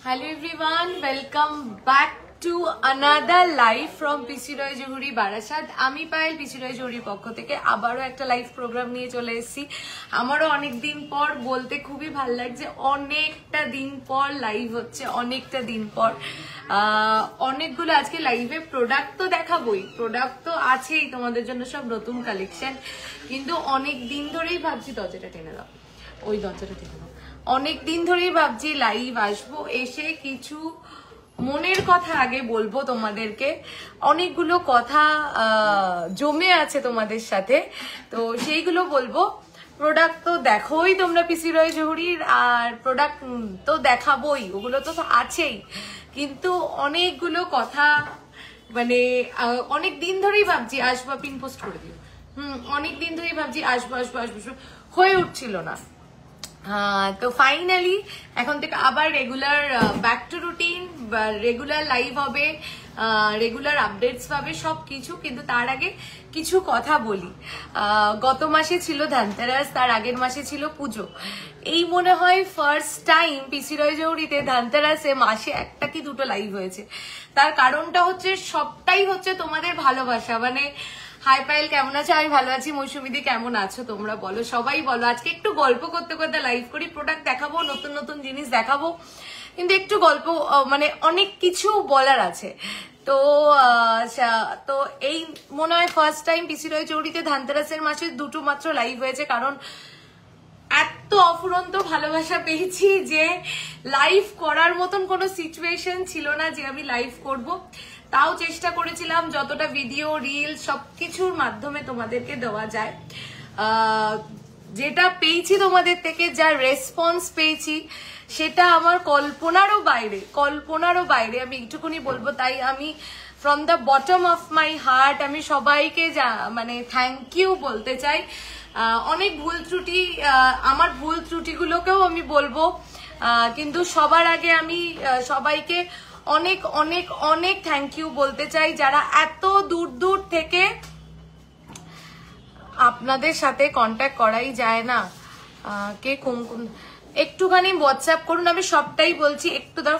Hello everyone, welcome back to another live from PC Roy Johuri Barasat. আমি Payel PC Roy Johuriর পক্ষ থেকে আবারও একটা লাইভ প্রোগ্রাম নিয়ে চলে এসেছি। আমারও অনেক দিন পর বলতে খুবই ভালো লাগছে, অনেকটা দিন পর লাইভ হচ্ছে, অনেকটা দিন পর অনেকগুলো আজকে লাইভে প্রোডাক্ট তো দেখাবোই, প্রোডাক্ট তো আছেই তোমাদের জন্য সব নতুন কালেকশন, কিন্তু অনেক দিন ধরেই ভাবছি দরজাটা টেনে দাও, ওই দরজাটা টেনে দাও। অনেক দিন ধরেই ভাবছি লাইভ আসবো, এসে কিছু মনের কথা আগে বলবো তোমাদেরকে, অনেকগুলো কথা জমে আছে তোমাদের সাথে, তো সেইগুলো বলবো। প্রোডাক্ট তো দেখোই তোমরা পিসি রয় জহুরির, আর প্রোডাক্ট তো দেখাবোই, ওগুলো তো আছেই, কিন্তু অনেকগুলো কথা মানে অনেক দিন ধরেই ভাবছি আসবো, পিন পোস্ট করে দিও। অনেক দিন ধরেই ভাবছি আসবো আসবো আসবো, হয়ে উঠছিল না। তো ফাইনালি এখন থেকে আবার regular back to routine, regular live হবে, রেগুলার আপডেটস পাবে সবকিছু। কিন্তু তার আগে কিছু কথা বলি। গত মাসে ছিল ধনতেরাস, তার আগের মাসে ছিল পুজো। এই মনে হয় ফার্স্ট টাইম পিসি রয় জহুরিতে ধনতেরাসে মাসে একটা কি দুটো লাইভ হয়েছে। তার কারণটা হচ্ছে সবটাই হচ্ছে তোমাদের ভালোবাসা। মানে হাই পায়েল কেমন আছো? আমি ভালো আছি। মৌসুমিদি কেমন আছো তোমরা বলো, সবাই বলো। আজকে একটু গল্প করতে করতে লাইভ করি, প্রোডাক্ট দেখাবো, নতুন নতুন জিনিস দেখাবো, কিন্তু একটু গল্প, মানে অনেক কিছু বলার আছে। তো তো এই মনে হয় ফার্স্ট টাইম পিসি রয় জহুরিতে ধনতেরাসের মাসে দুটো মাত্র লাইভ হয়েছে, কারণ এত অফুরন্ত ভালোবাসা পেয়েছি যে লাইভ করার মতন কোনো সিচুয়েশন ছিল না যে আমি লাইভ করব। তাও চেষ্টা করেছিলাম যতটা ভিডিও রিল সবকিছুর মাধ্যমে তোমাদেরকে দেওয়া যায়। যেটা পেয়েছি তোমাদের থেকে, যা রেসপন্স পেয়েছি, সেটা আমার কল্পনারও বাইরে। আমি এইটুকুনি বলবো। তাই আমি from the bottom of my heart আমি সবাইকে মানে থ্যাংক ইউ বলতে চাই। অনেক ভুল ত্রুটি, আমার ভুল ত্রুটিগুলোকেও আমি বলবো, কিন্তু সবার আগে আমি সবাইকে অনেক অনেক অনেক থ্যাংক ইউ বলতে চাই, যারা এত দূর দূর থেকে, আপনাদের সাথে কন্ট্যাক্ট করাই যায় না, কে কোন একটুখানি হোয়াটসঅ্যাপ করুন। আমি সবটাই বলছি, একটু ধর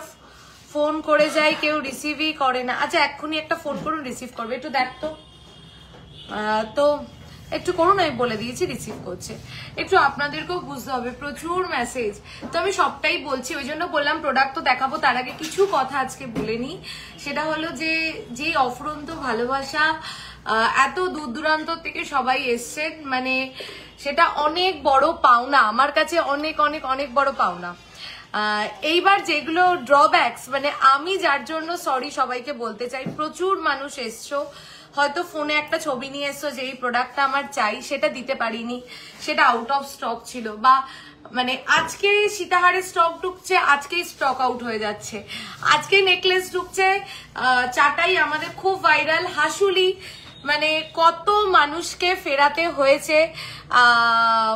ফোন করে যাই, কেউ রিসিভই করে না। আচ্ছা এক্ষুনি একটা ফোন করুন, রিসিভ করবে, একটু দেখ তো। তো একটু করুন, আমি বলে দিয়েছি রিসিভ করছে। একটু আপনাদেরকেও বুঝতে হবে, প্রচুর মেসেজ। তো আমি সবটাই বলছি, ওই জন্য বললাম প্রোডাক্ট তো দেখাবো। তার আগে কিছু কথা আজকে বলে নিই। সেটা হলো যে অফুরন্ত ভালোবাসা, এত দূর দূরান্ত থেকে সবাই এসছেন, মানে সেটা অনেক বড় পাওনা আমার কাছে, অনেক অনেক অনেক বড় পাওনা। এইবার যেগুলো ড্রব্যাকস, মানে আমি যার জন্য সরি সবাইকে বলতে চাই। প্রচুর মানুষ এসছো, হয়তো ফোনে একটা ছবি নিয়ে এসছো যে এই প্রোডাক্টটা আমার চাই, সেটা দিতে পারিনি, সেটা আউট অফ স্টক ছিল, বা মানে আজকে সীতাহারে স্টক ঢুকছে, আজকেই স্টক আউট হয়ে যাচ্ছে। আজকে নেকলেস ঢুকছে, চাটাই আমাদের খুব ভাইরাল, হাসুলি, মানে কত মানুষকে ফেরাতে হয়েছে।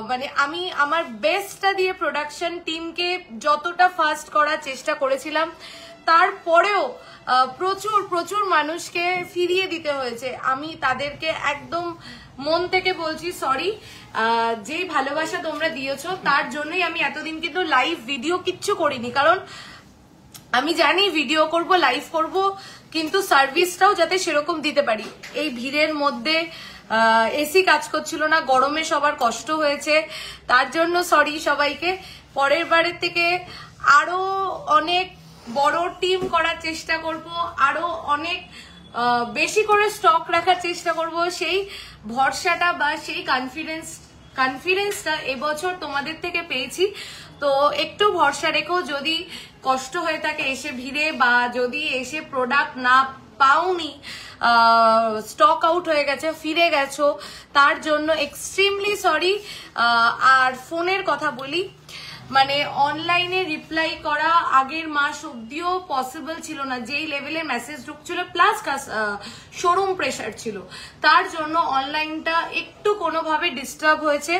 মানে আমি আমার বেস্টটা দিয়ে প্রোডাকশন টিমকে যতটা ফাস্ট করার চেষ্টা করেছিলাম, তারপরেও প্রচুর প্রচুর মানুষকে ফিরিয়ে দিতে হয়েছে। আমি তাদেরকে একদম মন থেকে বলছি সরি। যেই ভালোবাসা তোমরা দিয়েছো তার জন্যই আমি এতদিন কিন্তু লাইভ ভিডিও কিচ্ছু করিনি, কারণ আমি জানি ভিডিও করব, লাইভ করব, কিন্তু সার্ভিসটাও যাতে সেরকম দিতে পারি। এই ভিড়ের মধ্যে এসি কাজ করছিল না, গরমে সবার কষ্ট হয়েছে, তার জন্য সরি সবাইকে। পরের বারের থেকে আরো অনেক বড় টিম করার চেষ্টা করব, আরো অনেক বেশি করে স্টক রাখার চেষ্টা করব। সেই ভরসাটা বা সেই কনফিডেন্সটা এবছর তোমাদের থেকে পেয়েছি। তো একটু ভরসা রেখো, যদি কষ্ট হয়ে থাকে এসে ভিড়ে, বা যদি এসে প্রোডাক্ট না পাওনি, স্টক আউট হয়ে গেছে, ফিরে গেছো, তার জন্য এক্সট্রিমলি সরি। আর ফোনের কথা বলি, মানে অনলাইনে রিপ্লাই করা আগের মাস অব্দিও পসিবল ছিল না, যেই লেভেলে মেসেজ ঢুকছিল, প্লাস শোরুম প্রেশার ছিল, তার জন্য অনলাইনটা একটু কোনোভাবে ডিস্টার্ব হয়েছে।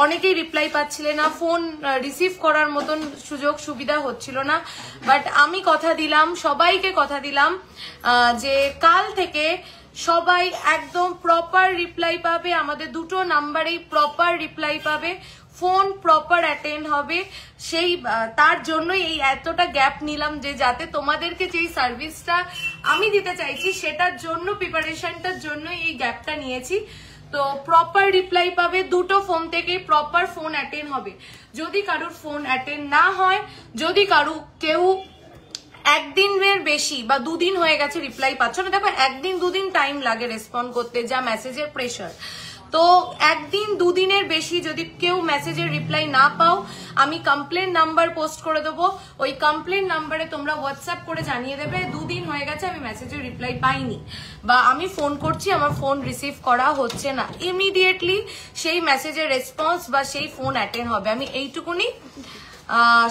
অনেকেই রিপ্লাই পাচ্ছিলে না, ফোন রিসিভ করার মতন সুযোগ সুবিধা হচ্ছিল না। বাট আমি কথা দিলাম, সবাইকে কথা দিলাম, যে কাল থেকে সবাই একদম প্রপার রিপ্লাই পাবে, আমাদের দুটো নাম্বারেই প্রপার রিপ্লাই পাবে। ফোন প্রপার অ্যাটেন্ড হবে, সেই তার জন্যই এই এতটা গ্যাপ নিলাম, যে যাতে তোমাদেরকে যেই সার্ভিসটা আমি দিতে চাইছি সেটার জন্য, প্রিপারেশনটার জন্য এই গ্যাপটা নিয়েছি। তো প্রপার রিপ্লাই পাবে, দুটো ফোন থেকে প্রপার ফোন অ্যাটেন্ড হবে। যদি কারোর ফোন অ্যাটেন্ড না হয়, যদি কেউ একদিনের বেশি বা দুদিন হয়ে গেছে রিপ্লাই পাচ্ছ না, দেখো একদিন দুদিন টাইম লাগে রেসপন্ড করতে, যা মেসেজের প্রেশার। তো একদিন দুদিনের বেশি যদি কেউ মেসেজের রিপ্লাই না পাও, আমি কমপ্লেন নাম্বার পোস্ট করে দেবো, ওই কমপ্লেন নাম্বারে তোমরা হোয়াটসঅ্যাপ করে জানিয়ে দেবে দুদিন হয়ে গেছে আমি মেসেজের রিপ্লাই পাইনি, বা আমি ফোন করছি আমার ফোন রিসিভ করা হচ্ছে না। ইমিডিয়েটলি সেই মেসেজের রেসপন্স বা সেই ফোন অ্যাটেন্ড হবে। আমি এইটুকুনি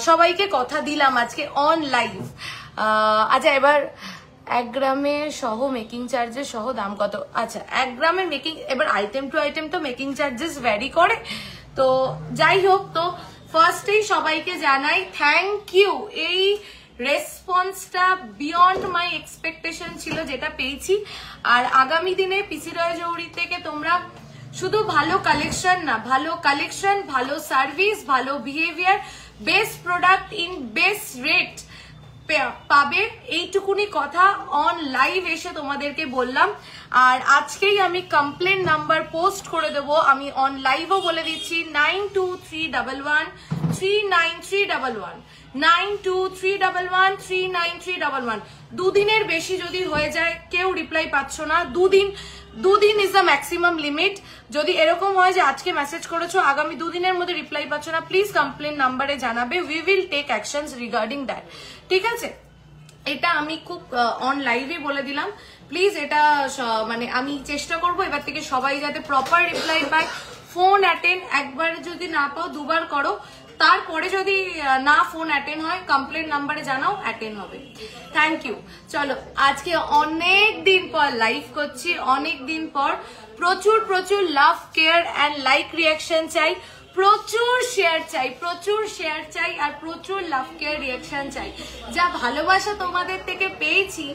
সবাইকে কথা দিলাম আজকে অন লাইভ। আচ্ছা, এবার 1 গ্রামে সহ মেকিং চার্জেস সহ দাম কত? আচ্ছা, 1 গ্রামের মেকিং, এবার আইটেম টু আইটেম তো মেকিং চার্জেস ভ্যারি করে। তো যাই হোক, তো ফার্স্টেই সবাইকে জানাই থ্যাংক ইউ। এই রেসপন্সটা বিয়ন্ড মাই এক্সপেকটেশন ছিল যেটা পেয়েছি। আর আগামী দিনে পিসি রয় জৌহরি থেকে তোমরা শুধু ভালো কালেকশন না, ভালো কালেকশন, ভালো সার্ভিস, ভালো behaviour, best product in best rate পাবে, এইটুকুনি কথা অন লাইভ এসে তোমাদেরকে বললাম। আর আজকেই আমি কমপ্লেন নাম্বার পোস্ট করে দেবো, আমি অন লাইভও বলে দিচ্ছি 9231139311 9231139311। দুদিনের বেশি যদি হয়ে যায়, কেউ রিপ্লাই পাচ্ছ না, দুদিন ইজ দ্য ম্যাক্সিমাম লিমিট। যদি এরকম হয় যে আজকে মেসেজ করেছো আগামী দুদিনের মধ্যে রিপ্লাই পাচ্ছ না, প্লিজ কমপ্লেন নাম্বারে জানাবে, we will take actions regarding that. ঠিক আছে, এটা আমি খুব অন লাইভে বলে দিলাম। প্লিজ এটা মানে আমি চেষ্টা করব এবার থেকে সবাই যাতে প্রপার রিপ্লাই পায়। ফোন অ্যাটেন্ড একবার যদি না পাও দুবার করো, তারপরে যদি না ফোন অ্যাটেন্ড হয় কমপ্লেন নাম্বারে জানাও, অ্যাটেন্ড হবে। Thank you. চলো, আজকে অনেক দিন পর লাইভ করছি, অনেক দিন পর। প্রচুর প্রচুর লাভ, কেয়ার অ্যান্ড লাইক রিয়াকশন চাই, প্রচুর শেয়ার চাই, প্রচুর শেয়ার চাই, আর প্রচুর লাভ কেয়ার রিয়াকশন চাই। যা ভালোবাসা তোমাদের থেকে পেয়েছি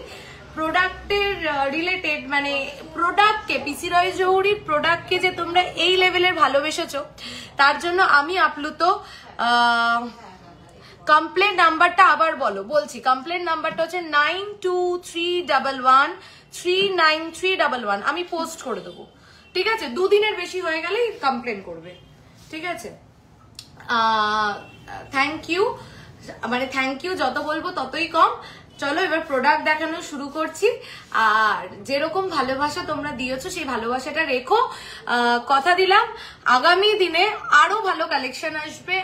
প্রোডাক্টের রিলেটেড, মানে প্রোডাক্টকে, পিসি রয় জৌহরির প্রোডাক্টকে যে তোমরা এই লেভেলের ভালোবেসেছো, তার জন্য আমি আপ্লুত। কমপ্লেন নাম্বারটা আবার বলছি, কমপ্লেন নাম্বারটা হচ্ছে 9231139311। আমি পোস্ট করে দেবো, ঠিক আছে? দুদিনের বেশি হয়ে গেলেই কমপ্লেন করবে, ঠিক আছে? থ্যাংক ইউ, মানে থ্যাংক ইউ যত বলবো ততই কম। চলো এবার প্রোডাক্ট দেখানো শুরু করছি। আর যেরকম ভালোবাসা তোমরা দিয়েছো সেই ভালোবাসাটা রেখো। কথা দিলাম আগামী দিনে আরো ভালো কালেকশন আসবে,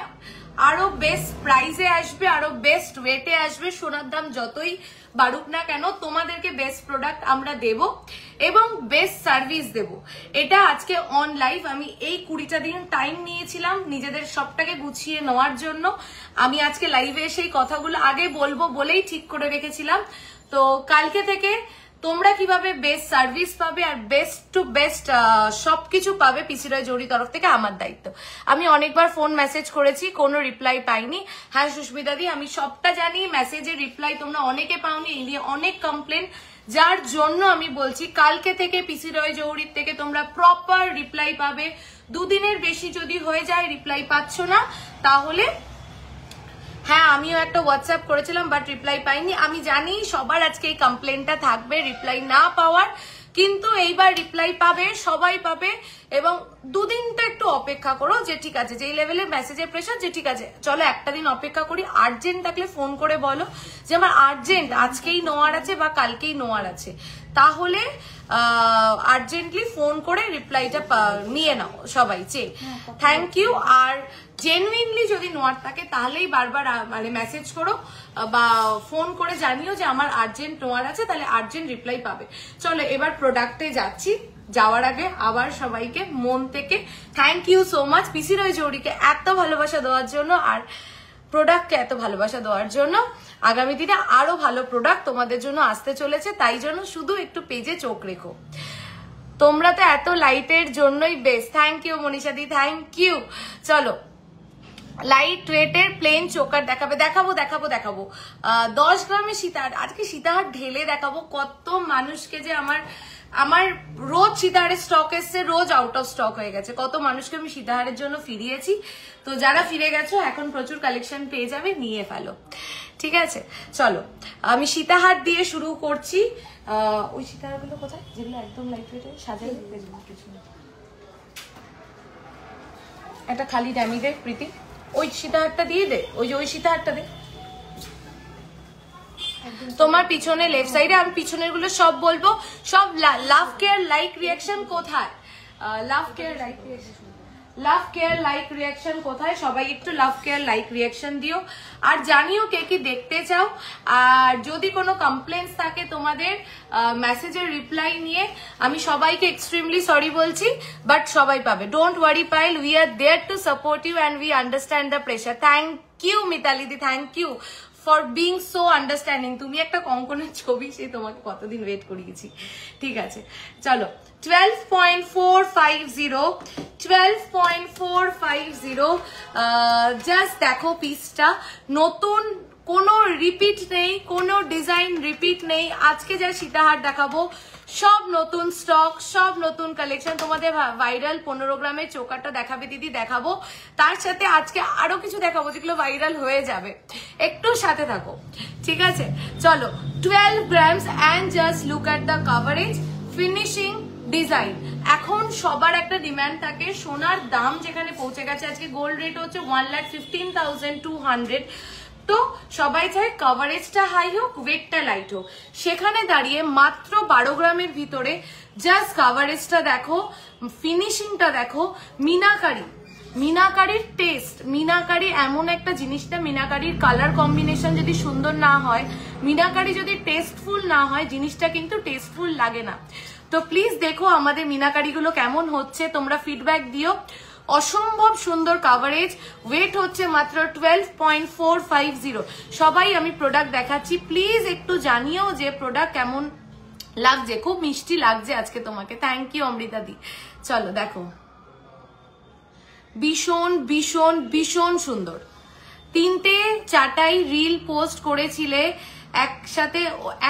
আরো বেস্ট প্রাইসে আসবে, আরো বেস্ট ওয়েটে আসবে। সোনার দাম যতই বাড়ুক না কেন, তোমাদেরকে বেস্ট প্রোডাক্ট আমরা দেব এবং বেস্ট সার্ভিস দেব। এটা আজকে অন লাইভ। আমি এই 20টা দিন টাইম নিয়েছিলাম নিজেদের সবটাকে গুছিয়ে নেওয়ার জন্য। আমি আজকে লাইভে এসে এই কথাগুলো আগে বলবো বলেই ঠিক করে রেখেছিলাম। তো কালকে থেকে তোমরা কিভাবে বেস্ট সার্ভিস পাবে আর বেস্ট টু বেস্ট সবকিছু পাবে পিসি রয় জৌহরি তরফ থেকে আমার দায়িত্ব। আমি অনেকবার ফোন মেসেজ করেছি, কোনো রিপ্লাই পাইনি। হ্যাঁ সুস্মিতা দি, আমি সবটা জানি, মেসেজের রিপ্লাই তোমরা অনেকে পাওনি, এই নিয়ে অনেক কমপ্লেন, যার জন্য আমি বলছি কালকে থেকে পিসি রয় জৌহরির থেকে তোমরা প্রপার রিপ্লাই পাবে। দুদিনের বেশি যদি হয়ে যায় রিপ্লাই পাচ্ছ না, তাহলে হ্যাঁ আমিও একটা হোয়াটসঅ্যাপ করেছিলাম বাট রিপ্লাই পাইনি। আমি জানি সবার আজকে এই কমপ্লেনটা থাকবে রিপ্লাই না পাওয়ার, কিন্তু এইবার রিপ্লাই পাবে, সবাই পাবে। এবং দুদিনটা একটু অপেক্ষা করো, যে ঠিক আছে যেই লেভেলে মেসেজের প্রেশার, যে ঠিক আছে চলো একটা দিন অপেক্ষা করি। আর্জেন্ট থাকলে ফোন করে বলো যে আমার আর্জেন্ট আজকেই নেওয়ার আছে বা কালকেই নেওয়ার আছে, তাহলে আর্জেন্টলি ফোন করে রিপ্লাইটা নিয়ে নাও সবাই। Thank you. আর জেনুইনলি যদি নোয়ার থাকে তাহলেই বারবার মানে মেসেজ করো বা ফোন করে জানিও যে আমার আর্জেন্ট নোয়ার আছে, তাহলে আর্জেন্ট রিপ্লাই পাবে। চলো এবার প্রোডাক্টে যাচ্ছি। যাওয়ার আগে আবার সবাইকে মন থেকে থ্যাংক ইউ সো মাচ পিসি রয় জৌহরিকে এত ভালোবাসা দেওয়ার জন্য আর প্রোডাক্টকে এত ভালোবাসা দেওয়ার জন্য। আগামী দিনে আরো ভালো প্রোডাক্ট তোমাদের জন্য আসতে চলেছে, তাই জন্য শুধু একটু পেজে চোখ রেখো। তোমরা তো এত লাইটের জন্যই বেস্ট। থ্যাংক ইউ মনীষাদি, থ্যাংক ইউ। চলো লাইট ওয়েটের প্লেন চোকার দেখাবো 10 গ্রামে সীতাহার। আজকে সীতাহার ঢেলে দেখাবো, কত মানুষকে যে আমার আমার রোজ সীতাহারের স্টক এসছে, রোজ আউট অফ স্টক হয়ে গেছে। কত মানুষকে আমি সীতাহারের জন্য ফিরিয়েছি। তো যারা ফিরে গেছো এখন প্রচুর কালেকশন পেয়ে যাবে, নিয়ে ফেলো। ঠিক আছে, চলো আমি সীতাহার দিয়ে শুরু করছি। ওই সীতাহারগুলো কোথায়, যেগুলো একদম লাইট ওয়েটে সাজাই কিছু। একটা খালি ড্যামি দে প্রীতি, ওই সীতাহারটা দিয়ে দে, ওই সীতাহারটা দে তোমার পিছনে লেফট সাইডে। আমি পিছনের গুলো সব বলবো। সব লাভ কেয়ার লাইক রিয়াকশন কোথায়, লাভ কেয়ার লাইক রিয়াকশন, লাভ কেয়ার লাইক রিয়াকশন কোথায়? সবাই একটু লাভ কেয়ার লাইক রিয়াকশন দিও, আর জানিও কে কি দেখতে চাও। আর যদি কোনো কমপ্লেন্টস থাকে তোমাদের মেসেজের রিপ্লাই নিয়ে, আমি সবাইকে এক্সট্রিমলি সরি বলছি, বাট সবাই পাবে। Don't worry Payel, we are there to support you and we understand the pressure. Thank you Mitali দি, thank you for being so understanding. তুমি একটা কঙ্কনের ছবি, সে তোমাকে কতদিন ওয়েট করিয়েছি। ঠিক আছে, চলো 12.450, 12.450। জাস্ট দেখো পিসটা, নতুন কোনো রিপিট নেই, কোনো ডিজাইন রিপিট নেই। আজকে যা সীতাহার দেখাবো সব নতুন স্টক, সব নতুন কালেকশন। তোমাদের ভাইরাল 15 গ্রামের চোকারটা দেখাবে দিদি, দেখাবো। তার সাথে আজকে আরো কিছু দেখাবো যেগুলো ভাইরাল হয়ে যাবে, একটু সাথে থাকো। ঠিক আছে, চলো 12 grams and just look at the coverage, finishing, design. এখন সবার একটা ডিমান্ড থাকে, সোনার দাম যেখানে পৌঁছে গেছে, আজকে গোল্ড রেট হচ্ছে 1,15,200। তো সবাই চায় কভারেজটা হাই হোক, ওয়েটটা লাইট হোক। সেখানে দাঁড়িয়ে মাত্র 12 গ্রামের ভিতরে জাস্ট কভারেজটা দেখো, ফিনিশিংটা দেখো, মিনাকারি, মিনাকারির টেস্ট। মিনাকারি এমন একটা জিনিসটা, মিনাকারির কালার কম্বিনেশন যদি সুন্দর না হয়, মিনাকারি যদি টেস্টফুল না হয়, জিনিসটা কিন্তু টেস্টফুল লাগে না। তো প্লিজ দেখো আমাদের মিনাকারিগুলো কেমন হচ্ছে, তোমরা ফিডব্যাক দিও। অসম্ভব সুন্দর কাভারেজ, ওয়েট হচ্ছে মাত্র 12.450। সবাই আমি প্রোডাক্ট দেখাচ্ছি, প্লিজ একটু জানিও যে প্রোডাক্ট কেমন লাগছে। খুব মিষ্টি লাগছে আজকে তোমাকে, থ্যাংক ইউ অমৃতা দি। চলো দেখো, ভীষণ ভীষণ ভীষণ সুন্দর। 3টে 4টাই রিল পোস্ট করেছিলে একসাথে,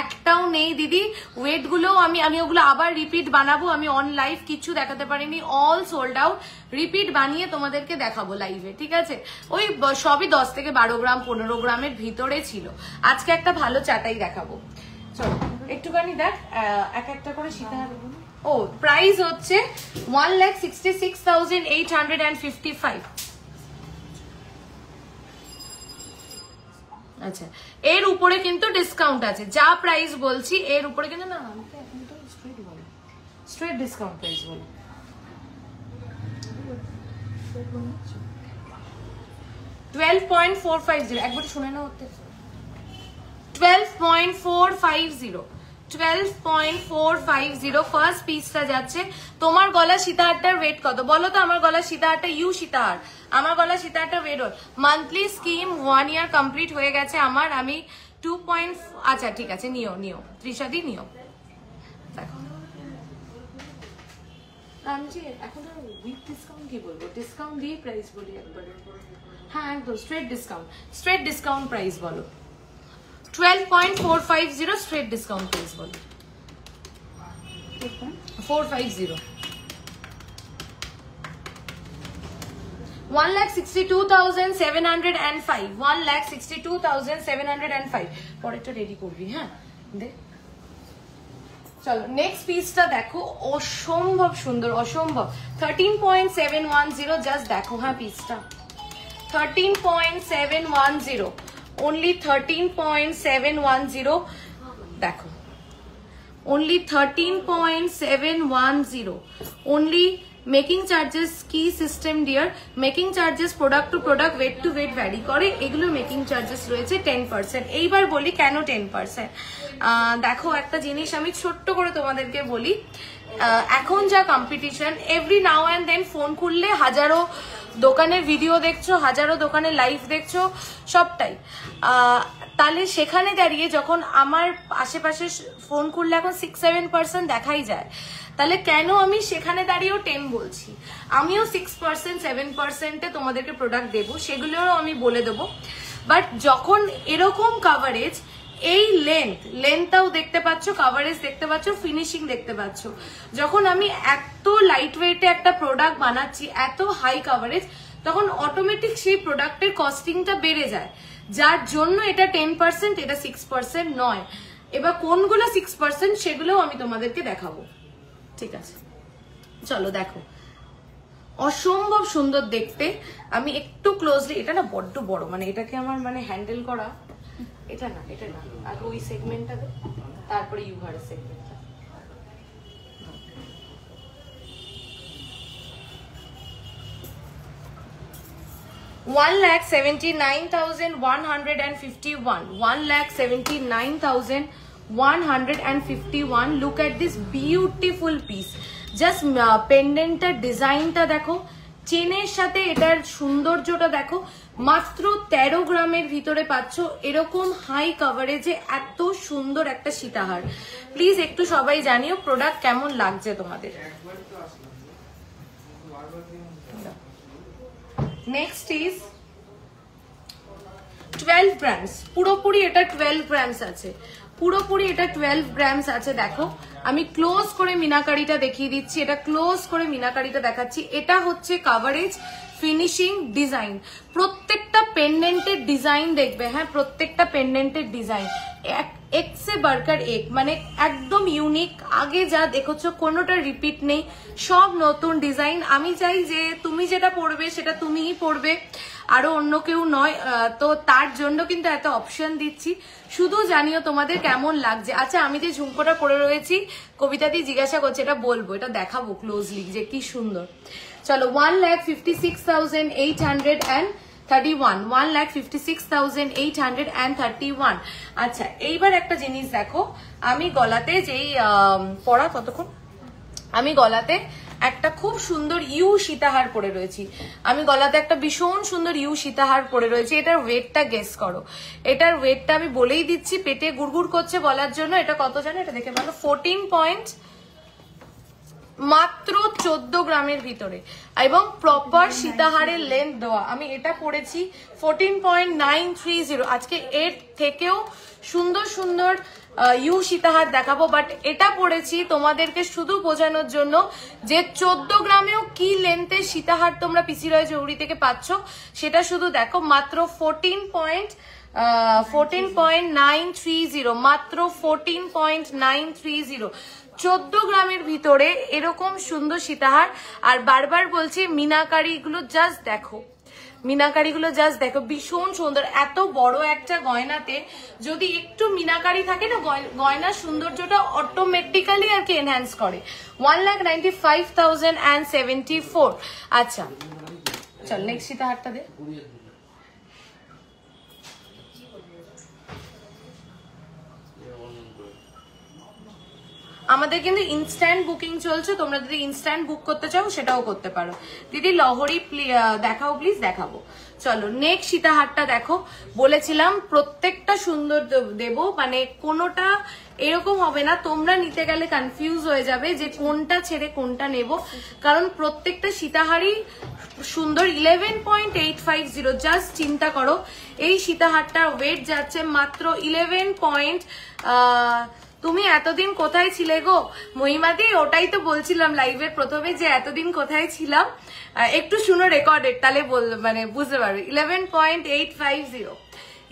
একটাও নেই দিদি। ওয়েট গুলো আমি ওগুলো আবার রিপিট বানাবো। আমি অন লাইভ কিছু দেখাতে পারিনি, অল সোল্ড আউট। রিপিট বানিয়ে তোমাদেরকে দেখাবো লাইভে, ঠিক আছে? ওই সবই 10 থেকে 12 গ্রাম 15 গ্রামের ভিতরে ছিল। আজকে একটা ভালো চাটাই দেখাবো। চলো একটুখানি দেখ, এক একটা করে সীতাহার। ও প্রাইস হচ্ছে 1,66,855। আচ্ছা, এর উপরে কিন্তু ডিসকাউন্ট আছে, যা প্রাইস বলছি এর উপরে কিন্তু না, আমি তো এখন তো স্ট্রেট বলো, স্ট্রেট ডিসকাউন্ট প্রাইস বলো। 12.450, একবার শুনে নাও। 12.450, 12.450 ফার্স্ট পিসটা যাচ্ছে। তোমার গলা সীতাহারটার ওয়েট কত বলো তো? আমার গলা সীতাহারটা ইউ সীতাহার, আমার গলা সীতাহারটা ওয়েট ওর মান্থলি স্কিম 1 ইয়ার কমপ্লিট হয়ে গেছে আমার। আমি 2. আচ্ছা ঠিক আছে, নিও নিও ত্রিশাদি নিও। দেখো আমি যে এখন উইথ ডিসকাউন্ট কি বলবো, ডিসকাউন্ট দিয়ে প্রাইস বলি একবারে। হ্যাঁ একদম straight discount, straight discount price বলো। 12.450 স্ট্রেট ডিসকাউন্ট প্রাইস বলো। 450, 1,62,705, 1,62,705। পরেরটা রেডি করবি, হ্যাঁ দে। চলো নেক্সট পিসটা দেখো, অসম্ভব সুন্দর, অসম্ভব। 13.710, জাস্ট দেখো হ্যাঁ পিসটা। 13.710, only 13.710। দেখো only 13.710, only মেকিং চার্জেস কি system dear, making charges product to product, weight to weight vary করে, এগুলো মেকিং চার্জেস রয়েছে 10%। এইবার বলি কেন 10%। দেখো একটা জিনিস আমি ছোট্ট করে তোমাদেরকে বলি, এখন যা competition, every now and then phone খুললে হাজারো দোকানের ভিডিও দেখছো, হাজারো দোকানের লাইভ দেখছো, সবটাই। তাহলে সেখানে দাঁড়িয়ে যখন আমার আশেপাশে ফোন খুললে এখন 6-7% দেখাই যায়, তাহলে কেন আমি সেখানে দাঁড়িয়েও 10 বলছি? আমিও 6%-7% তোমাদেরকে প্রোডাক্ট দেবো, সেগুলোও আমি বলে দেবো। বাট যখন এরকম কাভারেজ, এই লেন্থটাও দেখতে পাচ্ছ, কাভারেজ দেখতে পাচ্ছ, ফিনিশিং দেখতে পাচ্ছ। যখন আমি এত লাইট ওয়েটে একটা প্রোডাক্ট বানাচ্ছি, এত হাই কাভারেজ, তখন অটোমেটিক সেই প্রোডাক্টের কস্টিংটা বেড়ে যায়, যার জন্য এটা 10%, এটা 6% নয়। এবার কোনগুলো 6% সেগুলোও আমি তোমাদেরকে দেখাবো, ঠিক আছে? চলো দেখো, অসম্ভব সুন্দর দেখতে। আমি একটু ক্লোজলি, এটা না বড্ড বড়, মানে এটাকে আমার মানে হ্যান্ডেল করা, এটা না আর ওই সেগমেন্টটা দে, তারপরে ইউভারের সেগমেন্টটা। $1,79,151, 1,79,151। Look at this beautiful piece. Just পেন্ডেন্টটার ডিজাইনটা দেখো, চেনের সাথে এটার সৌন্দর্যটা দেখো। মাত্র 13 গ্রামের ভিতরে পাচ্ছ এরকম হাই কাভারেজে এত সুন্দর একটা সীতাহার। প্লিজ একটু সবাই জানিও প্রোডাক্ট কেমন লাগছে তোমাদের। নেক্সট ইজ 12 গ্রামস, পুরোপুরি এটা 12 গ্রামস আছে, পুরোপুরি এটা 12 গ্রামস আছে। দেখো আমি ক্লোজ করে মিনাকারিটা দেখিয়ে দিচ্ছি, এটা ক্লোজ করে মিনাকারিটা দেখাচ্ছি। এটা হচ্ছে কাভারেজ, ফিনিশিং, ডিজাইন, প্রত্যেকটা পেন্ডেন্টের ডিজাইন দেখবে, হ্যাঁ প্রত্যেকটা পেন্ডেন্টের ডিজাইন এক সে বাড়কার এক, মানে একদম ইউনিক। আগে যা দেখেছো কোনোটা রিপিট নেই, সব নতুন ডিজাইন। আমি চাই যে তুমি যেটা পড়বে সেটা তুমিই পড়বে, আরো অন্য কেউ নয়। তো তার জন্য কিন্তু এত অপশন দিচ্ছি, শুধু জানিও তোমাদের কেমন লাগছে। আচ্ছা আমি যে ঝুমকোটা পরে রয়েছি, কবিতাদি জিজ্ঞাসা করছে, এটা বলবো, এটা দেখাবো ক্লোজলি যে কি সুন্দর। চলো 1,56,831, 1,56,831। আচ্ছা এইবার একটা জিনিস দেখো, আমি গলাতে যেই পরা কতক্ষণ, আমি গলাতে একটা খুব সুন্দর ইউ সীতাহার পরে রয়েছি, আমি গলাতে একটা ভীষণ সুন্দর ইউ সীতাহার পরে রয়েছি। এটার ওয়েটটা গেস করো, এটার ওয়েটটা আমি বলেই দিচ্ছি, পেটে গুড়গুড় করছে বলার জন্য। এটা কত জানো, এটা দেখে ভালো, 14 পয়েন্ট, মাত্র 14 গ্রামের ভিতরে, এবং প্রপার সীতাহারের লেন্থ দেওয়া। আমি এটা পড়েছি 14.930। আজকে এর থেকেও সুন্দর সুন্দর ইউ সীতাহার দেখাবো, বাট এটা পড়েছি তোমাদেরকে শুধু বোঝানোর জন্য যে 14 গ্রামেও কি লেন্থের সীতাহার তোমরা পিসি রয় জৌড়ি থেকে পাচ্ছ, সেটা শুধু দেখো। মাত্র 14.930, মাত্র 14.930, 14 গ্রামের ভিতরে এরকম সুন্দর সীতাহার। আর বারবার বলছি মিনাকারি গুলো জাস্ট দেখো, মিনাকারি গুলো জাস্ট দেখো, ভীষণ সুন্দর। এত বড় একটা গয়নাতে যদি একটু মিনাকারি থাকে না, গয়নার সৌন্দর্যটা অটোমেটিক্যালি আর কি এনহ্যান্স করে। 1,95,074। আচ্ছা চল নেক্সট সীতাহারটা দে। আমাদের কিন্তু ইনস্ট্যান্ট বুকিং চলছে, তোমরা যদি ইনস্ট্যান্ট বুক করতে চাও সেটাও করতে পারো। দিদি লহরি দেখাও প্লিজ, দেখাবো। চলো নেক্সট সীতাহারটা দেখো, বলেছিলাম প্রত্যেকটা সুন্দর দেব, মানে কোনোটা এরকম হবে না তোমরা নিতে গেলে কনফিউজ হয়ে যাবে যে কোনটা ছেড়ে কোনটা নেব, কারণ প্রত্যেকটা সীতাহারই সুন্দর। 11.850, জাস্ট চিন্তা করো এই সীতাহারটার ওয়েট যাচ্ছে মাত্র 11. তুমি এতদিন কোথায় ছিলে গো মহিমাদি? ওটাই তো বলছিলাম লাইভের প্রথমে যে এতদিন কোথায় ছিলাম। একটু শুনো রেকর্ডেড, তাহলে মানে বুঝতে পারবে। 11.850,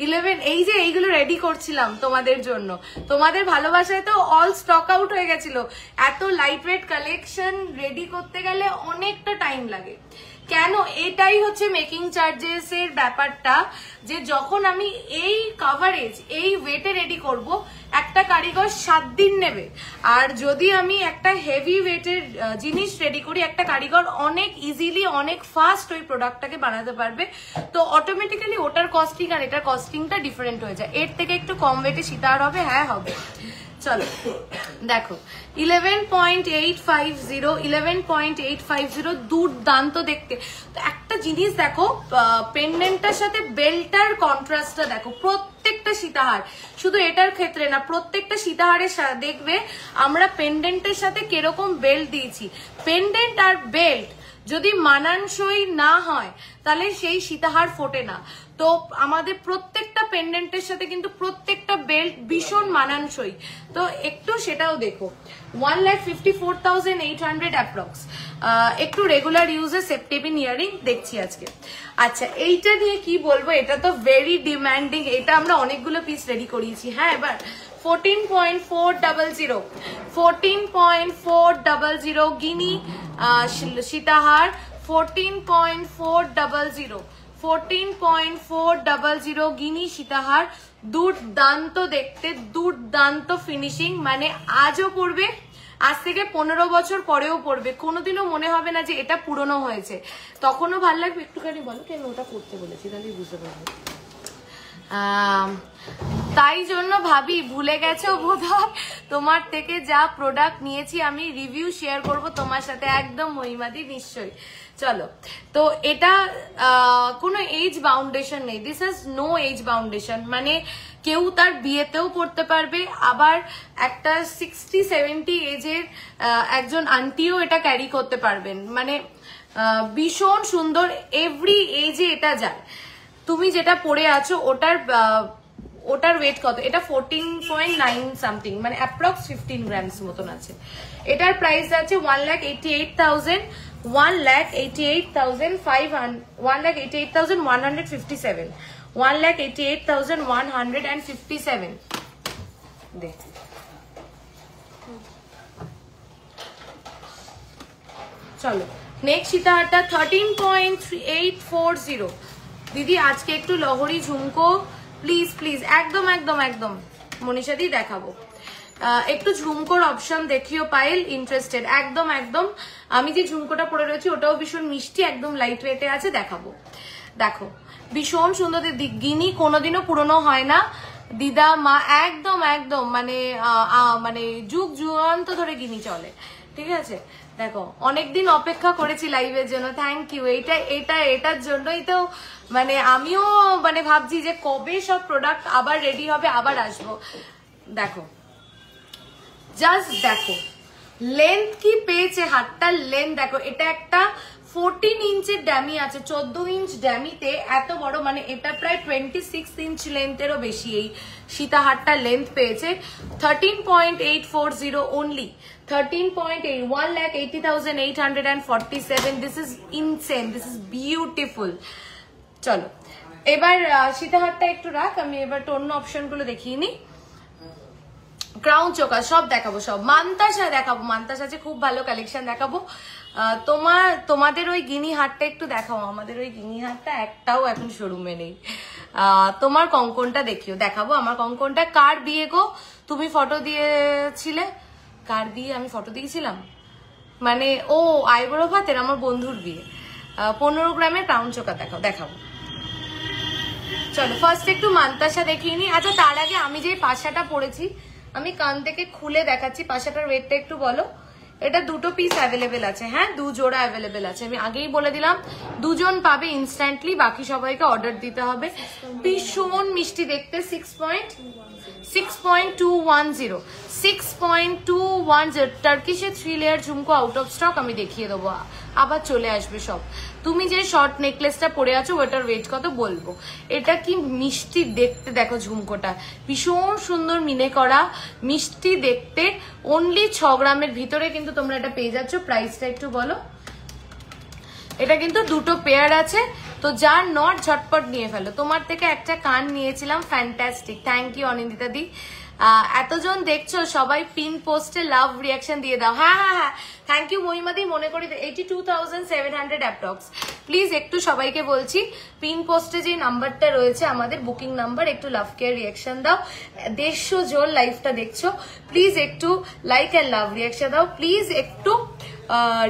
11। এই যে এইগুলো রেডি করছিলাম তোমাদের জন্য, তোমাদের ভালোবাসায় তো অল স্টক আউট হয়ে গেছিল। এত লাইট ওয়েট কালেকশন রেডি করতে গেলে অনেকটা টাইম লাগে। কেন? এটাই হচ্ছে মেকিং চার্জেস এর ব্যাপারটা, যে যখন আমি এই কাভারেজ এই ওয়েটে রেডি করব, একটা কারিগর 7 দিন নেবে, আর যদি আমি একটা হেভি ওয়েটের জিনিস রেডি করি, একটা কারিগর অনেক ইজিলি অনেক ফাস্ট ওই প্রোডাক্টটাকে বানাতে পারবে। তো অটোমেটিক্যালি ওটার কস্টিং আর এটার কস্টিংটা ডিফারেন্ট হয়ে যায়। এর থেকে একটু কম ওয়েটে সীতাহার হবে, হ্যাঁ হবে। চলো দেখো 11.850, 11.850, দুর্দান্ত দেখতে। তো একটা জিনিস দেখো, পেন্ডেন্টটার সাথে বেল্টার কন্ট্রাস্টটা দেখো, প্রত্যেকটা সীতাহার, শুধু এটার ক্ষেত্রে না, প্রত্যেকটা সীতাহারের দেখবে আমরা পেন্ডেন্টের সাথে কিরকম বেল্ট দিয়েছি। পেন্ডেন্ট আর বেল্ট যদি মানানসই না হয় তাহলে সেই সীতাহার ফোটে না। তো আমাদের প্রত্যেকটা পেন্ডেন্টের সাথে কিন্তু প্রত্যেকটা বেল্ট ভীষণ মানানসই, তো একটু সেটাও দেখো। 1,54,800 অ্যাপ্রক্স। একটু রেগুলার ইউজে সেপ্টেপিন ইয়ারিং দেখছি আজকে। আচ্ছা, এইটা নিয়ে কি বলবো, এটা তো ভেরি ডিমান্ডিং, এটা আমরা অনেকগুলো পিস রেডি করিয়েছি। হ্যাঁ, এবার 14.400 14.400 গিনি সীতাহার, 14.400 14.400 গিনি সীতাহার। দুর্দান্ত দেখতে, দুর্দান্ত ফিনিশিং, মানে আজও পরবে, আজ থেকে 15 বছর পরেও পরবে, কোনোদিনও মনে হবে না যে এটা পুরনো হয়েছে, তখনও ভালো লাগবে। একটুখানি বলো কেন ওটা করতে বলেছি, তাহলে বুঝতে পারবো। তাই জন্য ভাবি ভুলে গেছো বোধহয়, তোমার থেকে যা প্রোডাক্ট নিয়েছি আমি রিভিউ শেয়ার করব তোমার সাথে, একদম মহিমাদি, নিশ্চয়ই। চলো, তো এটা কোনো এজ বাউন্ডেশন নেই, দিস ইজ নো এজ বাউন্ডেশন, মানে কেউ তার বিয়েতেও পড়তে পারবে, আবার একটা 60-70 এজের একজন আন্টিও এটা ক্যারি করতে পারবেন, মানে ভীষণ সুন্দর, এভরি এজে এটা যায়। তুমি যেটা পরে আছো ওটার ওয়েট কত, এটা 14.9 সামথিং, মানে অ্যাপ্রক্স 15 গ্রামস মতন আছে। এটার প্রাইস আছে 1,88,000 1,88,157 1,88,157 দেখ। চলো নেক্সট সীতাহারটা 13.840। দিদি আজকে একটু লহরি ঝুমকো প্লিজ প্লিজ, একদম একদম একদম মনীষাদি দেখাবো, একটু ঝুমকোর অপশন দেখিও পায়েল, ইন্টারেস্টেড, একদম একদম। আমি যে ঝুমকোটা পরে রয়েছি ওটাও ভীষণ মিষ্টি, একদম লাইট ওয়েটে আছে, দেখাবো। দেখো ভীষণ সুন্দর, গিনি কোনোদিনও পুরনো হয় না, দিদা মা একদম একদম মানে মানে যুগ যুগান্ত ধরে গিনি চলে, ঠিক আছে। দেখো অনেকদিন অপেক্ষা করেছি লাইভের জন্য, থ্যাংক ইউ। এটার জন্যই তো মানে আমিও মানে ভাবছি যে কবে সব প্রোডাক্ট আবার রেডি হবে, আবার আসবো। দেখো জাস্ট দেখো লেন্থ কি পেয়েছে, হাতটার লেন্থ দেখো, এটা একটা 14 ইঞ্চের ড্যামি আছে, 14 ইঞ্চ ড্যামিতে এত বড়, মানে এটা প্রায় 26 ইঞ্চ লেন্থেরও বেশি এই সীতাহারটা লেন্থ পেয়েছে। 13.840 only, 13.8, 1,80,847। This is insane, this is beautiful. চলো এবার সীতাহারটা একটু রাখ, আমি এবার অন্য অপশন গুলো দেখিয়ে নি। ক্রাউন চোকা সব দেখাবো, সব মান্তাসা দেখাবো, মান্তাসা আছে খুব ভালো কালেকশন দেখাবো। তোমাদের ওই গিনি হারটা একটু দেখাও, আমাদের ওই গিনি হারটা একটাও এখন শোরুমে নেই। তোমার কঙ্কনটা দেখাবো, আমার কঙ্কনটা কার বিয়ে গো, তুমি ফটো দিয়েছিলে, কার বিয়ে আমি ফটো দিয়েছিলাম, মানে ও আইবুড়ো ভাতের আমার বন্ধুর বিয়ে। 15 গ্রামের ক্রাউন চোকা দেখাবো। চলো ফার্স্ট একটু মান্তাসা দেখিয়ে নি। আচ্ছা তার আগে আমি যে পাশাটা পরেছি আমি কান থেকে খুলে দেখাচ্ছি, পাশাটার ওয়েটটা একটু বলো। এটা দুটো পিস অ্যাভেলেবেল আছে, হ্যাঁ 2 জোড়া অ্যাভেলেবেল আছে, আমি আগেই বলে দিলাম, 2 জন পাবে ইনস্ট্যান্টলি, বাকি সবাইকে অর্ডার দিতে হবে। ভীষণ মিষ্টি দেখতে, 6.210 টার্কিশের 3 লেয়ার ঝুমকো আউট অফ স্টক, আমি দেখিয়ে দেবো, আবার চলে আসবে সব। তুমি যে শর্ট নেকলেসটা পরে আছো ওটার ওয়েট কত বলবো। এটা কি মিষ্টি দেখতে, দেখো ঝুমকোটা ভীষণ সুন্দর মিনে করা, মিষ্টি দেখতে, অনলি 6 গ্রামের ভিতরে কিন্তু তোমরা এটা পেয়ে যাচ্ছ। প্রাইসটা একটু বলো। এটা কিন্তু দুটো পেয়ার আছে, তো যার নট ঝটপট নিয়ে ফেলো। তোমার থেকে একটা কান নিয়েছিলাম, ফ্যান্টাস্টিক, থ্যাংক ইউ অনিন্দিতা দি। এতজন দেখছো সবাই পিন পোস্টে লাভ রিয়াকশন দিয়ে দাও। হ্যাঁ হ্যাঁ হ্যাঁ, থ্যাংক ইউ মহিমাদি, মনে করি 82,700 অ্যাপ্রক্স। প্লিজ একটু সবাইকে বলছি, পিন পোস্টে যে নাম্বারটা রয়েছে আমাদের বুকিং নাম্বার, একটু লাভ কেয়ার রিয়াকশন দাও। 150 জন লাইভটা দেখছো, প্লিজ একটু লাইক অ্যান্ড লাভ রিয়াকশন দাও। প্লিজ একটু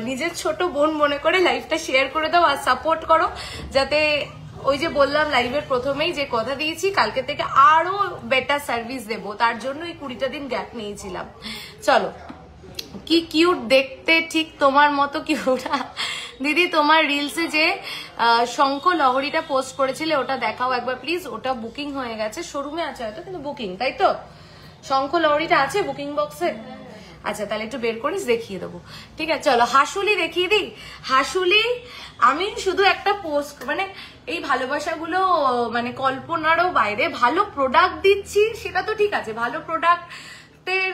নিজের ছোট বোন মনে করে লাইভটা শেয়ার করে দাও আর সাপোর্ট করো, যাতে ওই যে বললাম লাইভের প্রথমেই যে কথা দিয়েছি কালকে থেকে আরো বেটার সার্ভিস দেবো, তার জন্য এই 20টা দিন গ্যাপ নিয়েছিলাম। চলো কি কিউট দেখতে, ঠিক তোমার মতো কিউট। দিদি তোমার রিলসে যে শঙ্খ লহরীটা পোস্ট করেছিলে ওটা দেখাও একবার প্লিজ। ওটা বুকিং হয়ে গেছে, শোরুমে আছে হয়তো, কিন্তু বুকিং, তাই তো? শঙ্খ লহরীটা আছে বুকিং বক্সে। আচ্ছা তাহলে একটু বের করিস, দেখিয়ে দেবো। ঠিক আছে চলো হাসুলি দেখিয়ে দিই। হাসুলি আমি শুধু একটা পোস্ট মানে এই ভালোবাসাগুলো মানে কল্পনারও বাইরে, ভালো প্রোডাক্ট দিচ্ছি সেটা তো ঠিক আছে, ভালো প্রোডাক্টের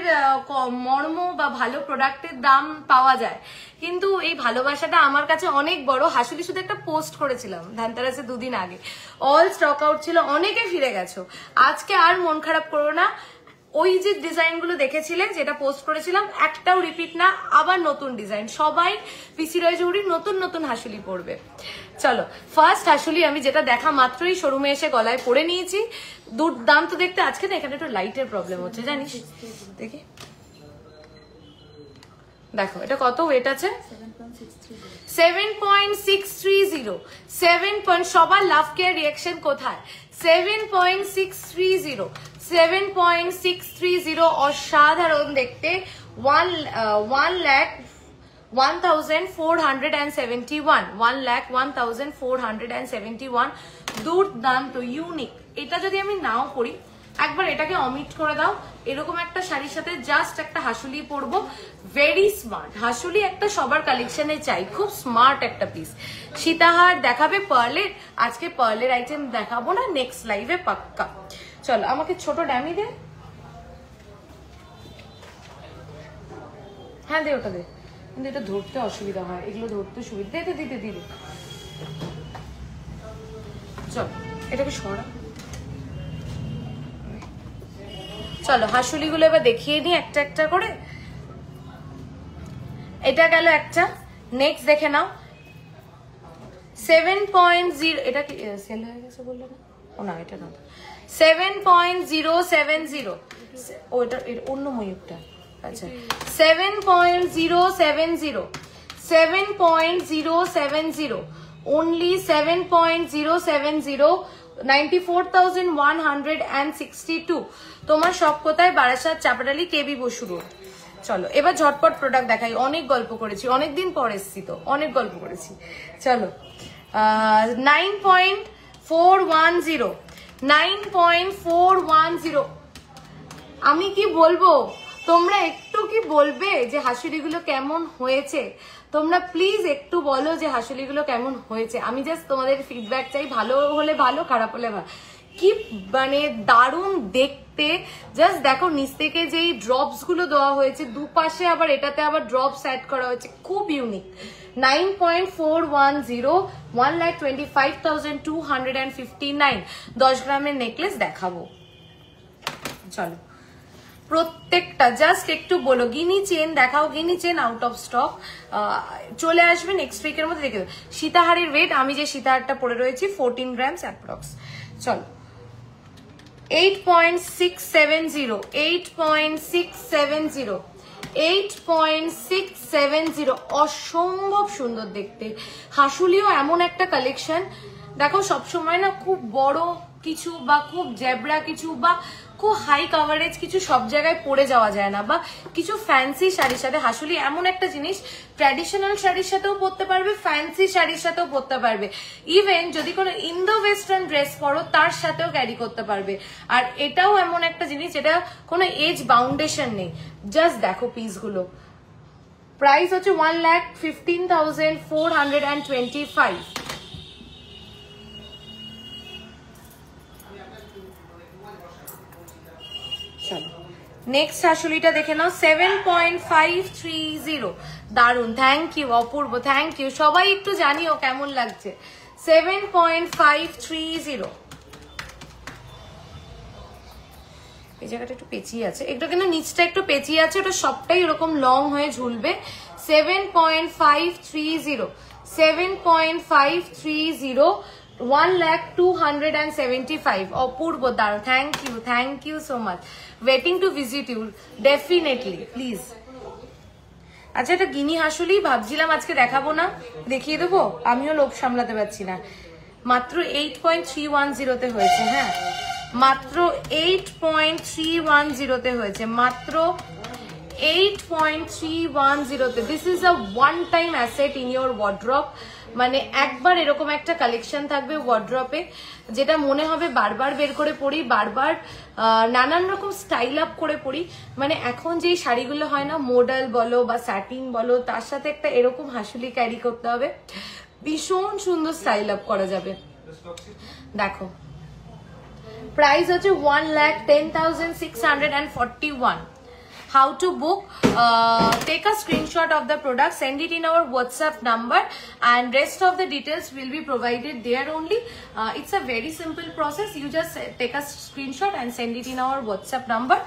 মর্ম বা ভালো প্রোডাক্টের দাম পাওয়া যায়, কিন্তু এই ভালোবাসাটা আমার কাছে অনেক বড়। হাসুলি শুধু একটা পোস্ট করেছিলাম ধানতেরাসে 2 দিন আগে, অল স্টক আউট ছিল, অনেকে ফিরে গেছো। আজকে আর মন খারাপ করো না, ওই যে ডিজাইন গুলো দেখেছিলে যেটা পোস্ট করেছিলাম একটাও রিপিট না, আবার নতুন ডিজাইন, সবাই পিসি রয় জৌহরির নতুন নতুন হাসুলি পরবে। চলো ফার্স্ট হাসুলি আমি যেটা দেখা মাত্রই শোরুমে এসে গলায় পরে নিয়েছি, দুর্দান্ত দেখতে। আজকে না এখানে একটু লাইটের প্রবলেম হচ্ছে জানিস, দেখি দেখো এটা কত ওয়েট আছে, 7.630, 7 সবার লাভ কেয়ার রিঅ্যাকশন কোথায়, 7.630, 7.630 অসাধারণ দেখতে, 1,01,471 দুর্দান্ত ইউনিক। এটা যদি আমি নাও করি, একবার এটাকে অমিট করে দাও, এরকম একটা শাড়ির সাথে জাস্ট একটা হাসুলি পরবো, ভেরি স্মার্ট হাসুলি একটা সবার কালেকশনে চাই, খুব স্মার্ট একটা পিস। সীতাহার দেখাবে পার্লের, আজকে পার্লের আইটেম দেখাবো না, নেক্সট লাইভে পাক্কা। চলো আমাকে ছোট ড্যামি দে, হ্যাঁ দে ওটা দে, কিন্তু এটা ধরতে অসুবিধা হয়, এগুলো ধরতে সুবিধা, দিতে দিতে দিতে। চলো এটাকে সরা, চলো হাসুলিগুলো এবার দেখিয়ে নিই একটা একটা করে। এটা গেল একটা, নেক্সট দেখে নাও 7.0, এটা কি সেল হয়ে গেছে বললো না, ও না এটা না, 7.070, ও এটা অন্য ময়ূরটা, আচ্ছা 7.070, only 7.070, 94,162। তোমার সব কোথায়, বারাসাত, চাপাডালি, কেবি বসু রোড। চলো এবার ঝটপট প্রোডাক্ট দেখাই, অনেক গল্প করেছি, অনেকদিন পর এসছি তো অনেক গল্প করেছি। চলো 9.410, 9.410, আমি কি বলবো, তোমরা একটু কি বলবে যে হাসুলিগুলো কেমন হয়েছে, তোমরা প্লিজ একটু বলো যে হাসুলিগুলো কেমন হয়েছে, আমি জাস্ট তোমাদের ফিডব্যাক চাই, ভালো হলে ভালো, খারাপ হলে ভালো। কি মানে দারুণ দেখতে, জাস্ট দেখো নিচ থেকে যেই ড্রপস গুলো দেওয়া হয়েছে, দুপাশে আবার এটাতে আবার ড্রপস অ্যাড করা হয়েছে, খুব ইউনিক। 9.410, 1,25,259, 10 গ্রামের নেকলেস দেখাবো। চলো প্রত্যেকটা জাস্ট একটু বলো, গিনি চেন দেখাও, গিনি চেন আউট অফ স্টক, চলে আসবে নেক্সট উইকের মধ্যে, দেখে সীতাহারের ওয়েট, আমি যে সীতাহারটা পরে রয়েছি 14 গ্রামস অ্যাপ্রক্স। চলো 8.670, 8.670, 8.670, অসম্ভব সুন্দর দেখতে। হাসুলিও এমন একটা কালেকশন, দেখো সবসময় না খুব বড় কিছু বা খুব জেব্রা কিছু বা খুব হাই কাভারেজ কিছু সব জায়গায় পরে যাওয়া যায় না, বা কিছু ফ্যান্সি শাড়ির সাথে হাসুলি এমন একটা জিনিস, ট্র্যাডিশনাল শাড়ির সাথেও পরতে পারবে, ফ্যান্সি শাড়ির সাথেও পরতে পারবে, ইভেন যদি কোনো ইন্দো ওয়েস্টার্ন ড্রেস পরো তার সাথেও ক্যারি করতে পারবে। আর এটাও এমন একটা জিনিস যেটা কোনো এজ বাউন্ডেশন নেই। জাস্ট দেখো পিসগুলো, প্রাইস হচ্ছে 1,15,425। চলো নেক্সট হাসুলিটা দেখে নাও, 7.530, দারুন, thank you Apurba, thank you, সবাই একটু জানিও কেমন লাগছে। 7.530, এই জায়গাটা একটু পেঁচিয়ে আছে, একটু কিন্তু নিচটা একটু পেঁচিয়ে আছে, ওটা সবটাই এরকম লং হয়ে ঝুলবে। 7.530, 7.530, 1,02,75, অপূর্ব, দারুন, thank you so much, waiting to visit you definitely please. আচ্ছা এটা গিনি হাসুলি ভাবছিলাম আজকে দেখাবো না, দেখিয়ে দেবো, আমিও লোভ সামলাতে পারছি না। মাত্র 8.310 হয়েছে, হ্যাঁ মাত্র 8.310 হয়েছে, মাত্র 8.310। This is a one time asset in your wardrobe, মানে একবার এরকম একটা কালেকশন থাকবে ওয়ার্ড্রপে, যেটা মনে হবে বারবার বের করে পরি, বারবার নানান রকম স্টাইল আপ করে পরি। মানে এখন যেই শাড়িগুলো হয় না, মডেল বলো বা স্যাটিন বলো, তার সাথে একটা এরকম হাসুলি ক্যারি করতে হবে, ভীষণ সুন্দর স্টাইল আপ করা যাবে। দেখো প্রাইস হচ্ছে 1,10,641। How to book? Take a screenshot of the product, send it in our WhatsApp number, and rest of the details will be provided there only. It's a very simple process. You just take a screenshot and send it in our WhatsApp number,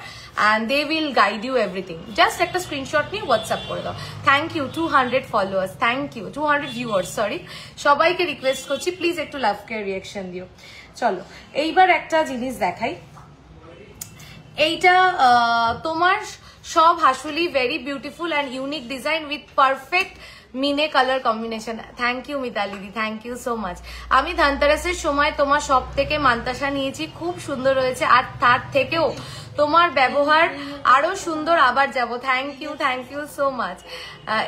and they will guide you everything. Just take a screenshot niye WhatsApp kore dao. Thank you 200 followers, thank you 200 viewers, sorry সবাইকে request করছি please একটু লাভ কে reaction দিও। চলো এইবার একটা জিনিস দেখাই, এইটা তোমার সব হাসুলি, very beautiful and unique design with perfect মিনে কালার কম্বিনেশন। থ্যাংক ইউ মিতালিদি, থ্যাংক ইউ সো মাচ। আমি ধনতেরাসের সময় তোমার সব থেকে মান্তাসা নিয়েছি, খুব সুন্দর হয়েছে, আর তার থেকেও তোমার ব্যবহার আরো সুন্দর, আবার যাব। Thank you so much.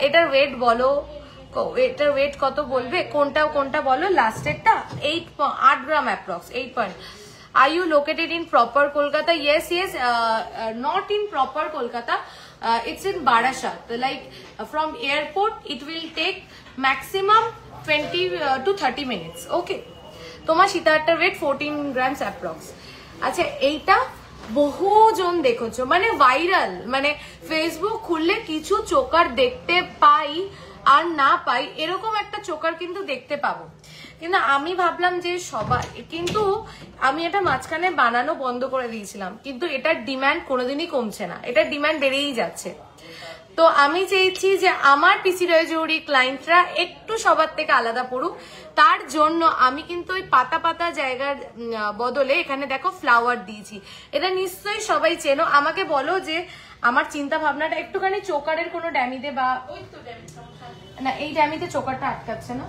এটার ওয়েট বলো, এটার ওয়েট কত বলবে, কোনটা বলো, লাস্টেরটা 8 gram approx, 8 Are you located in proper Kolkata? Yes, not in proper Kolkata. It's in Barashat. Like from airport, it will take maximum 20 to 30 minutes. Okay. তোমার সীতাহারটার wait 14 grams approx. আচ্ছা এইটা বহুজন দেখেছো, মানে ভাইরাল, মানে ফেসবুক খুললে কিছু choker দেখতে পাই আর না পাই, এরকম একটা চোকার কিন্তু দেখতে পাবো। কিন্তু আমি ভাবলাম যে সবাই, কিন্তু আমি এটা মাঝখানে বানানো বন্ধ করে দিয়েছিলাম, কিন্তু এটার ডিমান্ড কোনোদিনই কমছে না, এটার ডিমান্ড বেড়েই যাচ্ছে। তো আমি চেয়েছি যে আমার পিসি রয়জৌরি ক্লায়েন্টরা একটু সবার থেকে আলাদা পড়ুক, তার জন্য আমি কিন্তু ওই পাতা পাতা জায়গার বদলে এখানে দেখো ফ্লাওয়ার দিয়েছি। এটা নিশ্চয়ই সবাই চেনো। আমাকে বলো যে আমার চিন্তা ভাবনাটা একটুখানি চোকারের কোনো ড্যামিতে বা না, এই ড্যামিতে চোকারটা আটকাচ্ছে না,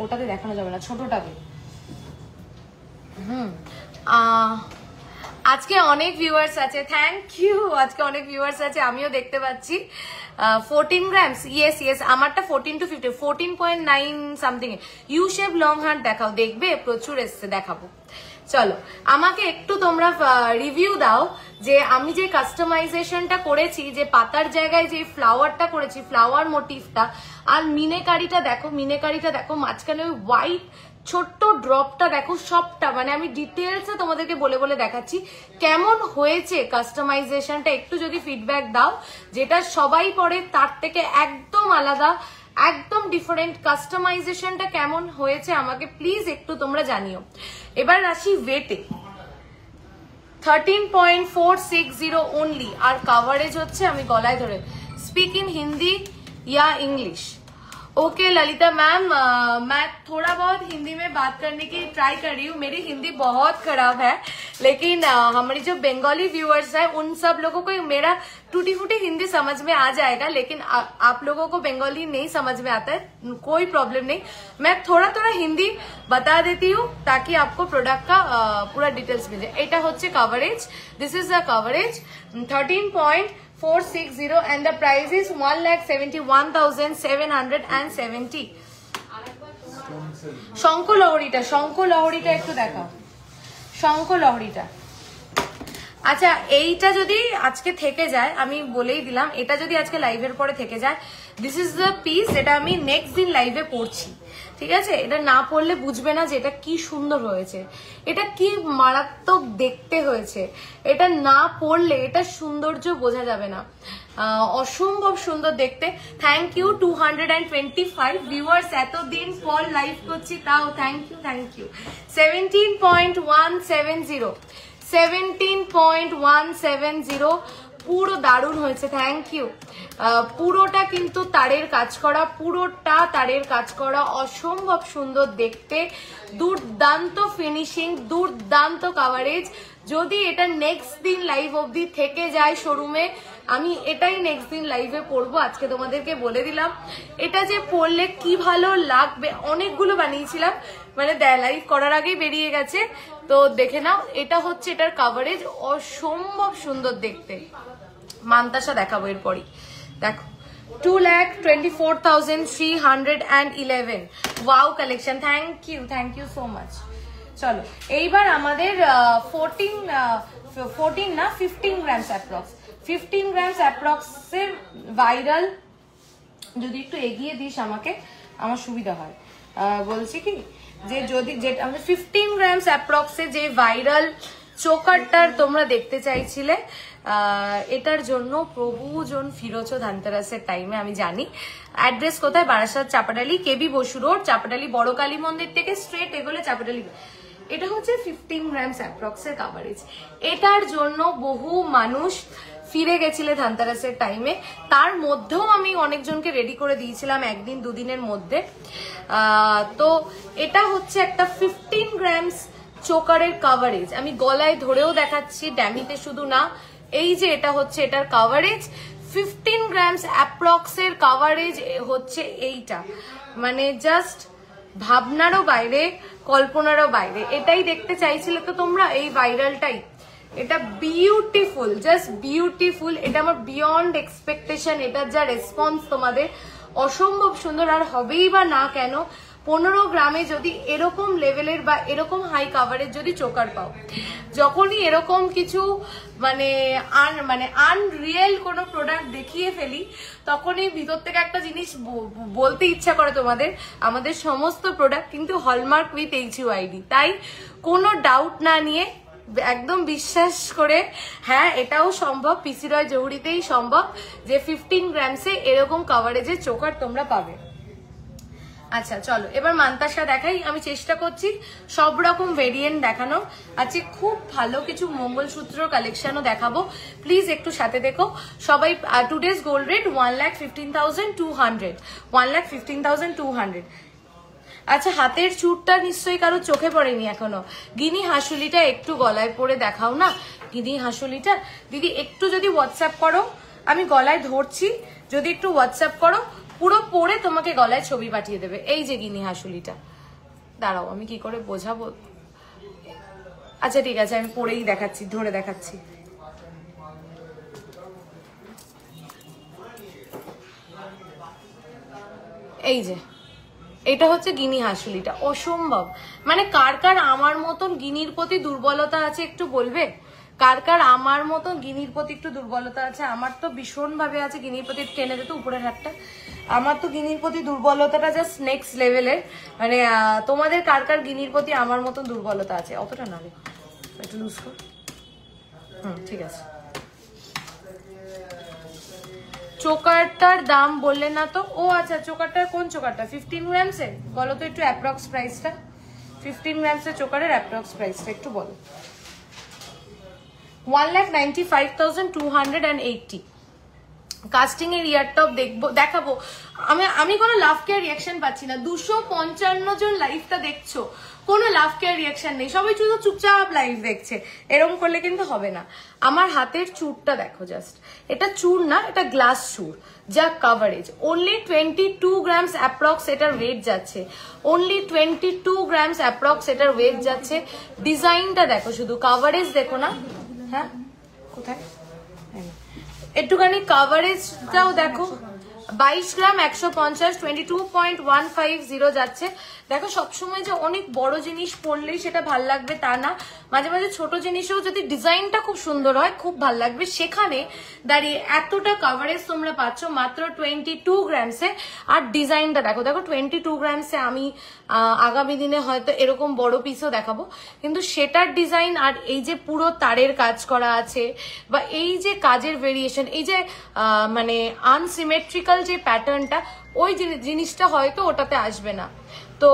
ওটাতে দেখানো যাবে না, ছোটটাতে। আজকে অনেক ভিউয়ার্স আছে, থ্যাংক ইউ। আজকে অনেক ভিউয়ার্স আছে, আমিও দেখতে পাচ্ছি। 14 গ্রামস, ইয়েস আমারটা 14 to 15, 14.9 something. You shape long heart দেখাও, দেখবে প্রচুর এসছে, দেখাবো। চলো আমাকে একটু তোমরা রিভিউ দাও যে আমি যে কাস্টমাইজেশনটা করেছি, যে পাতার জায়গায় যে ফ্লাওয়ারটা করেছি, ফ্লাওয়ার মোটিভটা, আর মিনেকারিটা দেখো, মাঝখানে ওই হোয়াইট ছোট্ট ড্রপটা দেখো, সবটা মানে আমি ডিটেলসে তোমাদেরকে বলে বলে দেখাচ্ছি কেমন হয়েছে কাস্টমাইজেশনটা। একটু যদি ফিডব্যাক দাও, যেটা সবাই পরে তার থেকে একদম আলাদা, একদম ডিফারেন্ট, কাস্টমাইজেশনটা কেমন হয়েছে আমাকে প্লিজ একটু তোমরা জানিও। এবার আসি ওয়েটে, 13.460 অনলি, আর কাভারেজ হচ্ছে, আমি গলায় ধরে, স্পিক ইন হিন্দি या इंग्लिश। ओके ललिता मैम, मैं थोड़ा बहुत हिंदी में बात करने की ट्राई कर रही हूँ। मेरी हिंदी बहुत खराब है, लेकिन हमारी जो बंगाली व्यूअर्स है उन सब लोगों को मेरा टूटी फूटी हिंदी समझ में आ जाएगा, लेकिन आप लोगों को बंगाली नहीं समझ में आता है, कोई प्रॉब्लम नहीं। मैं थोड़ा थोड़ा हिंदी बता देती हूँ ताकि आपको प्रोडक्ट का पूरा डिटेल्स मिले। এটা হচ্ছে coverage, this is the coverage 13.460 and the price is 1,71,770। শঙ্কলহরিটা একটু দেখাও, শঙ্কলহরিটা। আচ্ছা এইটা যদি আজকে থেকে যায়, আমি বলেই দিলাম, এটা যদি আজকে লাইভের পরে থেকে যায়, দিস ইজ দ্য পিস, এটা আমি নেক্সট দিন লাইভে পড়ছি, ঠিক আছে? এটা না পড়লে বুঝবে না যে এটা কি সুন্দর হয়েছে, এটা কি মারাত্মক দেখতে হয়েছে। এটা না পড়লে এটা সৌন্দর্য বোঝা যাবে না, অসম্ভব সুন্দর দেখতে। থ্যাংক ইউ 225 ভিউয়ার্স, এতদিন পর লাইভ করছি তাও থ্যাংক ইউ। 17.170 পুরো দারুণ হয়েছে, থ্যাংক ইউ। পুরোটা কিন্তু তারের কাজ করা, পুরোটা তারের কাজ করা, অসম্ভব সুন্দর দেখতে, দুর্দান্ত ফিনিশিং, দুর্দান্ত কাভারেজ। যদি এটা নেক্সট দিন লাইভ অবধি থেকে যায় শোরুমে, আমি এটাই নেক্সট দিন লাইভে পরবো, আজকে তোমাদেরকে বলে দিলাম। এটা যে পরলে কি ভালো লাগবে, অনেকগুলো বানিয়েছিলাম, মানে লাইভ করার আগেই বেরিয়ে গেছে, তো দেখে নাও। এটা হচ্ছে এটার কাভারেজ, অসম্ভব সুন্দর দেখতে। মান্তাসা দেখাবো এরপরই, দেখো 2,24,311 wow collection, thank you so much. চলো এইবার আমাদের 15 গ্রামস অ্যাপ্রক্স, 15 গ্রামস অ্যাপ্রক্সের ভাইরাল, যদি একটু এগিয়ে দিস আমাকে আমার সুবিধা হয়। বলছি কি যে যদি যেটা আমাদের 15 গ্রামস অ্যাপ্রক্সে যে ভাইরাল চোকারটার তোমরা দেখতে চাইছিলে, এটার জন্য প্রভুজন ফিরোছো ধানতেরাসের টাইমে, আমি জানি। অ্যাড্রেস কোথায়? বারাসাত চাপাডালি, কেবি বসু রোড, চাপাডালি বড় কালী মন্দির থেকে স্ট্রেট এগোলে চাপাডালি। এটা হচ্ছে 15 গ্রামস অ্যাপ্রক্সের কাভারেজ। এটার জন্য বহু মানুষ ফিরে গেছিলে ধানতেরাসের টাইমে, তার মধ্যেও আমি অনেকজনকে রেডি করে দিয়েছিলাম একদিন দুদিনের মধ্যে। তো এটা হচ্ছে একটা 15 গ্রামস চোকারের কাভারেজ, আমি গলায় ধরেও দেখাচ্ছি, ড্যামিতে শুধু না। এই যে এটা হচ্ছে এটার কাভারেজ 15 গ্রামস অ্যাপ্রক্সের কাভারেজ হচ্ছে এইটা, মানে জাস্ট ভাবনারও বাইরে, কল্পনারও বাইরে। এটাই দেখতে চাইছিলে তো তোমরা, এই ভাইরালটাই। এটা বিউটিফুল, জাস্ট বিউটিফুল। এটা আমার বিয়ন্ড এক্সপেকটেশন। এটার যা রেসপন্স তোমাদের অসম্ভব সুন্দর, আর হবেই বা না কেন। 15 গ্রামে যদি এরকম লেভেলের বা এরকম হাই কাভারেজ যদি চোকার পাও, যখনই এরকম কিছু মানে আনরিয়েল কোনো প্রোডাক্ট দেখিয়ে ফেলি, তখনই ভিতর থেকে একটা জিনিস বলতে ইচ্ছা করে তোমাদের, আমাদের সমস্ত প্রোডাক্ট কিন্তু হলমার্ক উইথ HUID। তাই কোনো ডাউট না নিয়ে একদম বিশ্বাস করে, হ্যাঁ এটাও সম্ভব, পিসি রয় জহুরিতেই সম্ভব যে 15 গ্রামসে এরকম কাভারেজের চোকার তোমরা পাবে। আচ্ছা চলো এবার মান্তাসা দেখাই। আমি চেষ্টা করছি সব রকম ভেরিয়েন্ট দেখানো। আজকে খুব ভালো কিছু মঙ্গলসূত্র কালেকশনও দেখাবো, প্লিজ একটু সাথে দেখো সবাই। Today's gold rate 1,15,200, 1,15,200। আচ্ছা হাতের চুরটা নিশ্চয়ই কারো চোখে পড়েনি এখনো। গিনি হাসুলিটা একটু গলায় পরে দেখাও না, গিনি হাসুলিটা। দিদি একটু যদি হোয়াটসঅ্যাপ করো, আমি গলায় ধরছি, যদি একটু হোয়াটসঅ্যাপ করো, পুরো পরে তোমাকে গলায় ছবি পাঠিয়ে দেবে। এই যে গিনি হাসুলিটা, দাঁড়াও আমি কি করে বোঝাবো। আচ্ছা ঠিক আছে, আমি পরেই দেখাচ্ছি, ধরে দেখাচ্ছি। এই যে এটা হচ্ছে গিনি হাসুলিটা, অসম্ভব। মানে কার কার আমার মতন গিনির প্রতি দুর্বলতা আছে একটু বলবে? কার কার আমার মতন গিনির প্রতি একটু দুর্বলতা আছে? আমার তো ভীষণ ভাবে আছে গিনির প্রতি। টেনে দিত উপরের হাতটা। আমার তো গিনির প্রতি দুর্বলতাটা জাস্ট নেক্সট লেভেলের। মানে তোমাদের কার কার গিনির প্রতি আমার মতন দুর্বলতা আছে? অতটা না রে, একটু লুজ কর। ঠিক আছে। চোকারটার দাম বললে না তো? ও আচ্ছা, চোকারটার কোন চোকারটা? 15 গ্রামসের বলো তো একটু অ্যাপ্রক্স প্রাইসটা। 15 গ্রামসের চোকারের অ্যাপ্রক্স প্রাইসটা একটু বলো। 1,95,280। কাস্টিং এর ইয়ারটপ দেখাবো। আমি কোনো লাভ কেয়ার রিয়াকশন পাচ্ছি না। 255 জন লাইভটা দেখছো, কোনো লাভ কেয়ার রিয়াকশন নেই, সবাই শুধু চুপচাপ লাইভ দেখছে। এরকম করলে কিন্তু হবে না। আমার হাতের চুরটা দেখো জাস্ট, এটা চুর না, এটা গ্লাস চুর। যা কাভারেজ, অনলি 22 গ্রামস অ্যাপ্রক্স এটার ওয়েট যাচ্ছে, অনলি 22 গ্রামস অ্যাপ্রক্স এটার ওয়েট যাচ্ছে। ডিজাইনটা দেখো শুধু, কাভারেজ দেখো না। হ্যাঁ কোথায়? একটুখানি কাভারেজটাও দেখো। 22 গ্রাম 150, 22.150 যাচ্ছে। দেখো সবসময় যে অনেক বড় জিনিস পড়লেই সেটা ভাল লাগবে তা না, মাঝে মাঝে ছোট জিনিসেও যদি ডিজাইনটা খুব সুন্দর হয় খুব ভাল লাগবে। সেখানে দাঁড়িয়ে এতটা কাভারেজ তোমরা পাচ্ছ মাত্র 22 গ্রামসে। আর ডিজাইনটা দেখো, দেখো 22 গ্রামসে আমি আগামী দিনে হয়তো এরকম বড় পিসও দেখাবো, কিন্তু সেটার ডিজাইন আর এই যে পুরো তারের কাজ করা আছে বা এই যে কাজের ভেরিয়েশন, এই যে মানে আনসিমেট্রিক্যাল যে প্যাটার্নটা, ওই জিনিসটা হয়তো ওটাতে আসবে না। তো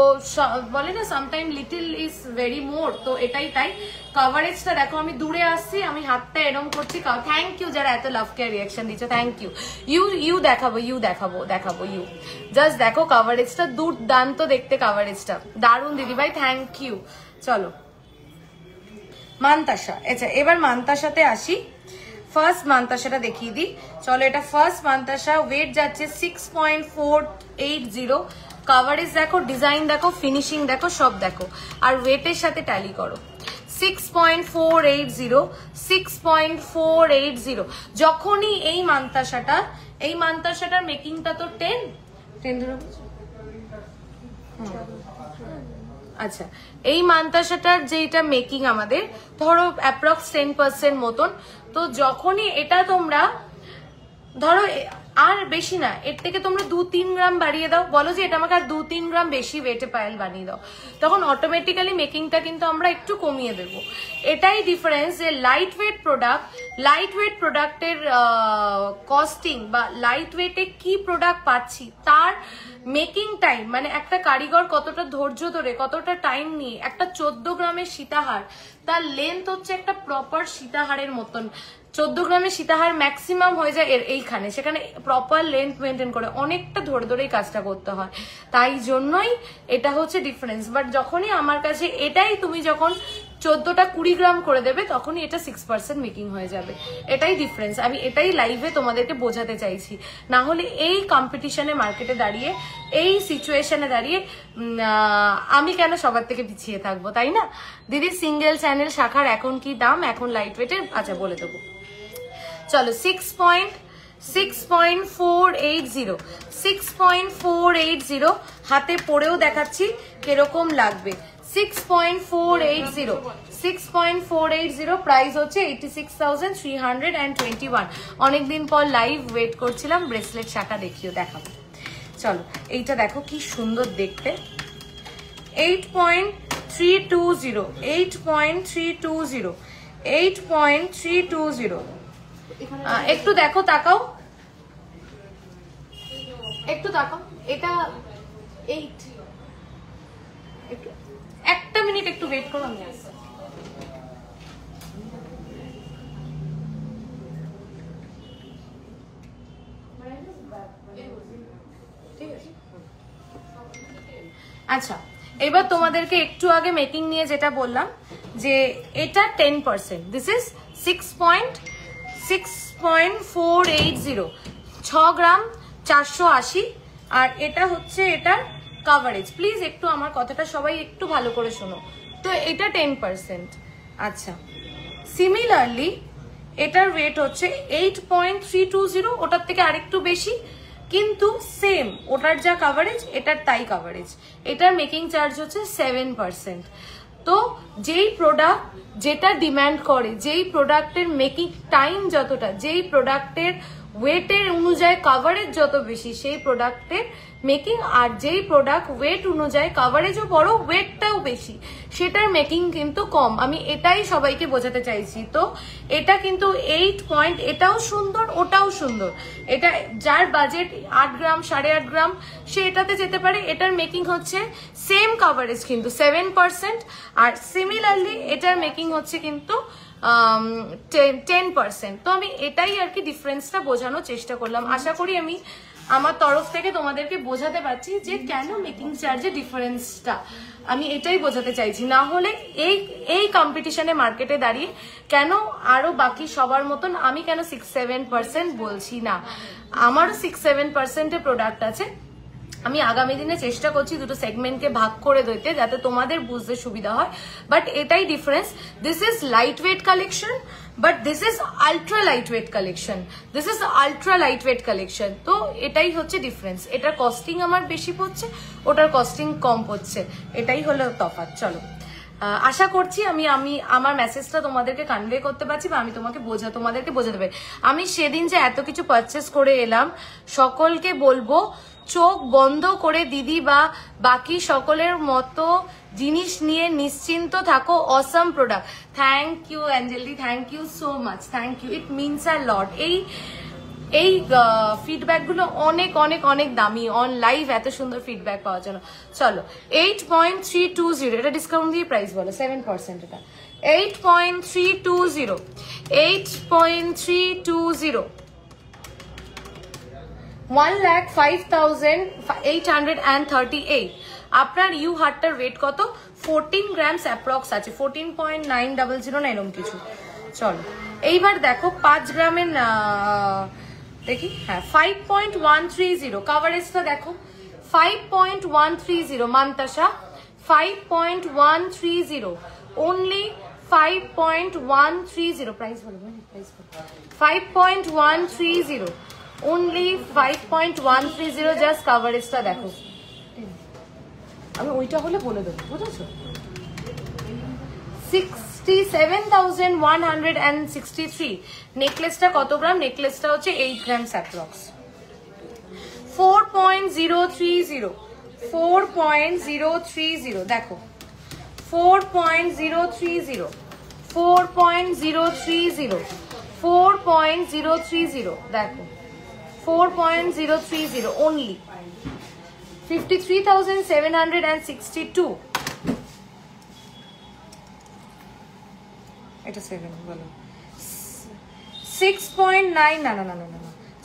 বলে না সামটাইম লিটল ইজ ভেরি মোর, তো এটাই তাই। কাভারেজটা দেখো, আমি দূরে আসছি, আমি হাতটা এরম করছি। থ্যাংক ইউ যারা এত লাভ কেয়ার রিয়াকশন দিচ্ছ, থ্যাংক ইউ। ইউ দেখাবো ইউ। জাস্ট দেখো কাভারেজটা, দুর্দান্ত দেখতে কাভারেজটা, দারুণ দিদিভাই, থ্যাংক ইউ। চলো মান্তাসা। আচ্ছা এবার মান্তাসাতে আসি। ফার্স্ট মান্তাসাটা দেখিয়ে দিই চলো। এটা ফার্স্ট মান্তাসা, ওয়েট যাচ্ছে 6.480। কাভারেজ দেখো, ডিজাইন দেখো, ফিনিশিং দেখো, সব দেখো, আর ওয়েটের সাথে ট্যালি করো। 6.480, 6.480। যখনই এই মান্তাসাটার মেকিংটা তো 10 ধরো, আচ্ছা এই মান্তাসাটার যেটা মেকিং আমাদের ধরো অ্যাপ্রক্স 10% মতন। তো যখনই এটা তোমরা ধরো আর বেশি না, এর থেকে তোমরা 2-3 গ্রাম বাড়িয়ে দাও, বলো যে এটা আমাকে আর 2-3 গ্রাম বেশি ওয়েটে পায়েল বানিয়ে দাও, তখন অটোমেটিক্যালি মেকিংটা কিন্তু আমরা একটু কমিয়ে দেব। এটাই ডিফারেন্স যে লাইট ওয়েট প্রোডাক্টের কস্টিং বা লাইট ওয়েটে কি প্রোডাক্ট পাচ্ছি তার মেকিং টাইম, মানে একটা কারিগর কতটা ধৈর্য ধরে কতটা টাইম নিয়ে একটা 14 গ্রামের সীতাহার, তার লেন্থ হচ্ছে একটা প্রপার সীতাহারের মতন। 14 গ্রামের সীতাহার ম্যাক্সিমাম হয়ে যায় এইখানে, সেখানে প্রপার লেন্থ মেনটেন করে অনেকটা ধরে ধরেই কাজটা করতে হয়, তাই জন্যই এটা হচ্ছে ডিফারেন্স। বাট যখনই আমার কাছে এটাই তুমি যখন 14টা 20 গ্রাম করে দেবে তখনই এটা 6% মেকিং হয়ে যাবে, এটাই ডিফারেন্স। আমি এটাই লাইভে তোমাদেরকে বোঝাতে চাইছি, না হলে এই কম্পিটিশনে মার্কেটে দাঁড়িয়ে এই সিচুয়েশনে দাঁড়িয়ে আমি কেন সবার থেকে পিছিয়ে থাকবো, তাই না? দিদি সিঙ্গেল চ্যানেল শাখার এখন কি দাম এখন লাইট ওয়েটের? আচ্ছা বলে দেবো, চলো 6.480 হাতে পরেও দেখাচ্ছি কিরকম লাগবে। 6.480 প্রাইস হচ্ছে 86,321। অনেকদিন পর লাইভ ওয়েট করছিলাম, ব্রেসলেট শাখা দেখাবো। চলো এইটা দেখো কি সুন্দর দেখতে, 8.320 একটু দেখো, তাকাও একটু তাকাও, এটা 8, একটা মিনিট একটু ওয়েট করো, আমি আসছি। আচ্ছা এবার তোমাদেরকে একটু আগে মেকিং নিয়ে যেটা বললাম যে এটা 10%, দিস ইজ 6.480, 6 গ্রাম 480, আর এটা হচ্ছে এটার কাভারেজ। প্লিজ একটু আমার কথাটা সবাই একটু ভালো করে শোনো। তো এটা 10%। আচ্ছা সিমিলারলি এটার ওয়েট হচ্ছে 8.320, ওটার থেকে আরেকটু বেশি, কিন্তু সেম ওটার যা কাভারেজ এটার তাই কাভারেজ। এটার মেকিং চার্জ হচ্ছে 7%। তো যেই প্রোডাক্ট যেটা ডিমান্ড করে, যেই প্রোডাক্টের মেকিং টাইম যতটা, যেই প্রোডাক্টের ওয়েটের অনুযায়ী কাভারেজ যত বেশি সেই প্রোডাক্টের মেকিং, আর যেই প্রোডাক্ট ওয়েট অনুযায়ী কাভারেজও বড় ওয়েটটাও বেশি সেটার মেকিং কিন্তু কম। আমি এটাই সবাইকে বোঝাতে চাইছি। তো এটা কিন্তু 8 পয়েন্ট, এটাও সুন্দর ওটাও সুন্দর। এটা যার বাজেট 8 গ্রাম 8.5 গ্রাম সে এটাতে যেতে পারে। এটার মেকিং হচ্ছে সেম কাভারেজ কিন্তু 7%, আর সিমিলারলি এটার মেকিং হচ্ছে কিন্তু 10%। তো আমি এটাই আর কি ডিফারেন্সটা বোঝানোর চেষ্টা করলাম। আশা করি আমি আমার তরফ থেকে তোমাদেরকে বোঝাতে পারছি যে কেন মেকিং চার্জে ডিফারেন্সটা, আমি এটাই বোঝাতে চাইছি। না হলে এই কম্পিটিশনে মার্কেটে দাঁড়িয়ে কেন আরো বাকি সবার মতন আমি কেন 6-7% বলছি না, আমারও 6-7% প্রোডাক্ট আছে। আমি আগামী দিনে চেষ্টা করছি দুটো সেগমেন্টকে ভাগ করে দিতে যাতে তোমাদের বুঝতে সুবিধা হয়। বাট এটাই difference, this is light weight collection, but this is ultra light weight collection, this is ultra light weight collection. তো এটাই হচ্ছে ডিফারেন্স। এটার কস্টিং আমার বেশি পড়ছে, ওটার কস্টিং কম পড়ছে, এটাই হলো তফাৎ। চলো আশা করছি আমি আমার মেসেজটা তোমাদেরকে কনভে করতে পারছি বা আমি তোমাদেরকে বোঝাতে পারি। আমি সেদিন যে এত কিছু পারচেস করে এলাম, সকলকে বলবো চোখ বন্ধ করে দিদি বা বাকি সকলের মতো জিনিস নিয়ে নিশ্চিন্ত থাকো। Awesome product. Thank you Anjali, thank you so much, thank you, it means a lot. এই ফিডব্যাক গুলো অনেক অনেক অনেক দামি, অন লাইভ এত সুন্দর ফিডব্যাক পাওয়ার জন্য। চলো 8.320, এটা ডিসকাউন্ট দিয়ে প্রাইস বলো 7%, এটা 8.320, 8.320, 1,05,838। আপনার ইউ হারটার ওয়েট কত? 14 গ্রামস অ্যাপ্রক্স আছে, 14.900 না এরকম কিছু। চলো এইবার দেখো 5 গ্রামের দেখি, হ্যাঁ 5.130 কাভারেজটা দেখো, 5.130 মান্তাসা, 5.130 only 5.130 প্রাইস বলো, প্রাইস বলো। 5.130 only 5.130 জাস্ট কভারেজটা দেখো। আমি ওইটা হলে বলে দেবো, বুঝেছো? 67,163। নেকলেসটা কত গ্রাম? নেকলেসটা হচ্ছে 8 গ্রামস অ্যাপ্রক্স। 4.030 4.030 দেখো, 4.030 4.030 4.030 দেখো, 4.030 only 53,762। এটা 7 বলো। 6.9 না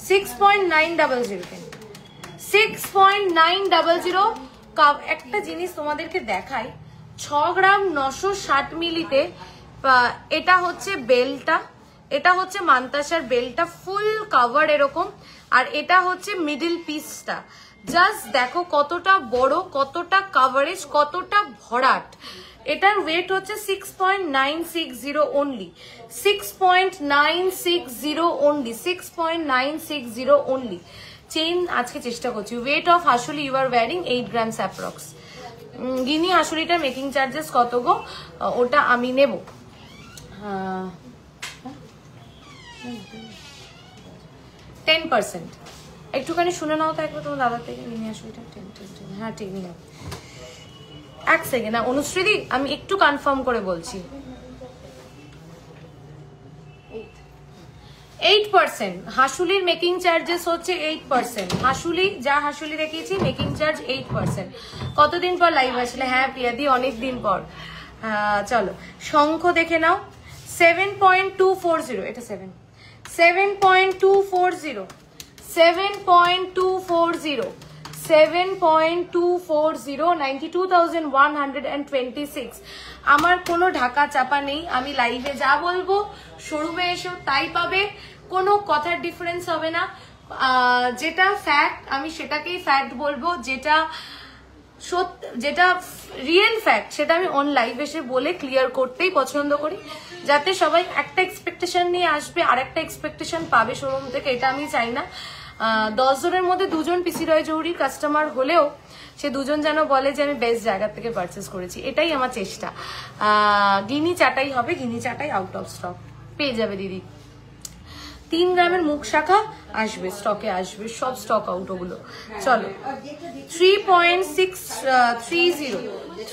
6.900 6.900। একটা জিনিস তোমাদেরকে দেখাই, 6 গ্রাম 960 মিলিতে এটা হচ্ছে বেলটা, এটা হচ্ছে মান্তাসার বেলটা, ফুল কাভার এরকম, আর এটা হচ্ছে মিডল পিসটা। জাস্ট দেখো কতটা বড়, কতটা কাভারেজ, কতটা ভরাট। এটার ওয়েট হচ্ছে 6.960 only 6.960 only 6.960 only। চেইন আজকে চেষ্টা করছি। ওয়েট অফ হাসুলি you are wearing 8 grams approx. Guinea হাসুলিটার মেকিং চার্জেস কত গো? ওটা আমি নেব 10%। একটুখানি শুনে নাও তো একবার তোমার দাদার থেকে। গিনি হাসুলিটা 10। হ্যাঁ ঠিক নিয়ে নাও। এক সেকেন্ড না অনুশ্রীদি, আমি একটু কনফার্ম করে বলছি। 8%। হাসুলির মেকিং চার্জেস হচ্ছে 8%। হাসুলি যা হাসুলি দেখিয়েছি মেকিং চার্জ 8%। কতদিন পর লাইভ আসলে? হ্যাঁ প্রিয়াদি অনেক দিন পর। চলো শঙ্খ দেখে নাও 7.240। এটা 7.240 7.240 7.240 92,126। আমার কোনো ঢাকা চাপা নেই, আমি লাইভে যা বলবো শোরুমে এসো তাই পাবে, কোনো কথার ডিফারেন্স হবে না। যেটা ফ্যাক্ট আমি সেটাকেই ফ্যাক্ট বলবো, যেটা যেটা রিয়েল ফ্যাক্ট সেটা আমি অন লাইভ এসে বলে ক্লিয়ার করতেই পছন্দ করি, যাতে সবাই একটা এক্সপেকটেশন নিয়ে আসবে আর একটা এক্সপেকটেশন পাবে শোরুম থেকে, এটা আমি চাই না। 10 জনের মধ্যে 2 জন পিসি রয় জৌহরির কাস্টমার হলেও সে 2 জন যেন বলে যে আমি বেস্ট জায়গা থেকে পারচেস করেছি, এটাই আমার চেষ্টা। গিনি চাটাই হবে, গিনি চাটাই আউট অফ স্টক পেয়ে যাবে দিদি। 3 গ্রামের মুখ শাখা আসবে, স্টকে আসবে, সব স্টক আউট ওগুলো। চলো 3.630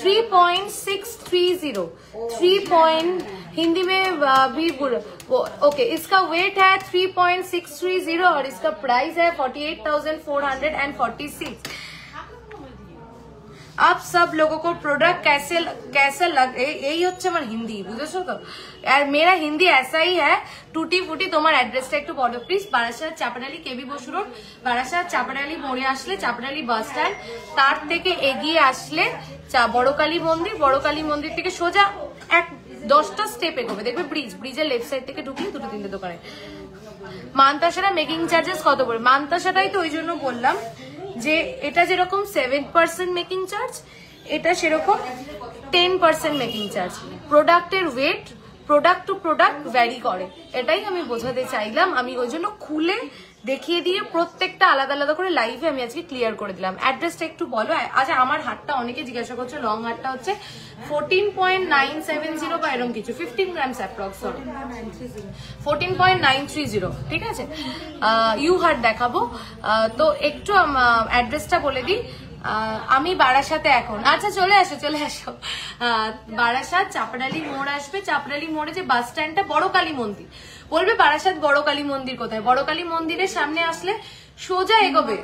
3.630 3. हिंदी में भी ओके। इसका वेट है 3.630 और इसका प्राइस है 48,446। आप सब लोगों को प्रोडक्ट कैसा लग, यही হচ্ছে আমার হিন্দি, বুঝেছো তো? আর मेरा हिंदी ऐसा ही है टूटी फूटी। তোমার অ্যাড্রেসটা একটু বলো please. Barasat Chapadali K B Basu road, Barasat Chapadali মোড়ে আসলে চাপাডালি বাস স্ট্যান্ড, তার থেকে এগিয়ে আসলে বড়কালী মন্দির, বড়কালী মন্দির থেকে সোজা 10টা স্টেপ এগোবে, দেখবে ব্রিজের লেফট সাইড থেকে ঢুকলে 2-3টে দোকানে। মান্তাসারা মেকিং চার্জেস কত পড়ে? মান্তাসাটাই তো ওই জন্য বললাম যে এটা যেরকম 7% মেকিং চার্জ, এটা সেরকম 10% মেকিং চার্জ। প্রোডাক্টের weight product to product vary করে, এটাই আমি বোঝাতে চাইলাম। আমি ওই জন্য খুলে দেখিয়ে দিয়ে প্রত্যেকটা আলাদা আলাদা করে লাইভে আমি আজকে ক্লিয়ার করে দিলাম। অ্যাড্রেসটা একটু বলো। আচ্ছা আমার হাতটা অনেকে জিজ্ঞাসা করছে, লং হাতটা হচ্ছে 14.970 বা এরকম কিছু, 15 গ্রামস অ্যাপ্রক্স, 14.930, ঠিক আছে। ইউ হার্ট দেখাবো তো একটু অ্যাড্রেসটা বলে দিই। আমি বারাসাতে এখন। আচ্ছা চলে আসো বারাসাত চাপাডালি মোড় আসবে, চাপাডালি মোড়ে যে বাস স্ট্যান্ডটা বড়কালী মন্দির, বলবে বারাসাত বড়কালী মন্দির কোথায়। বড়কালী মন্দিরের সামনে আসলে সোজা এগোবে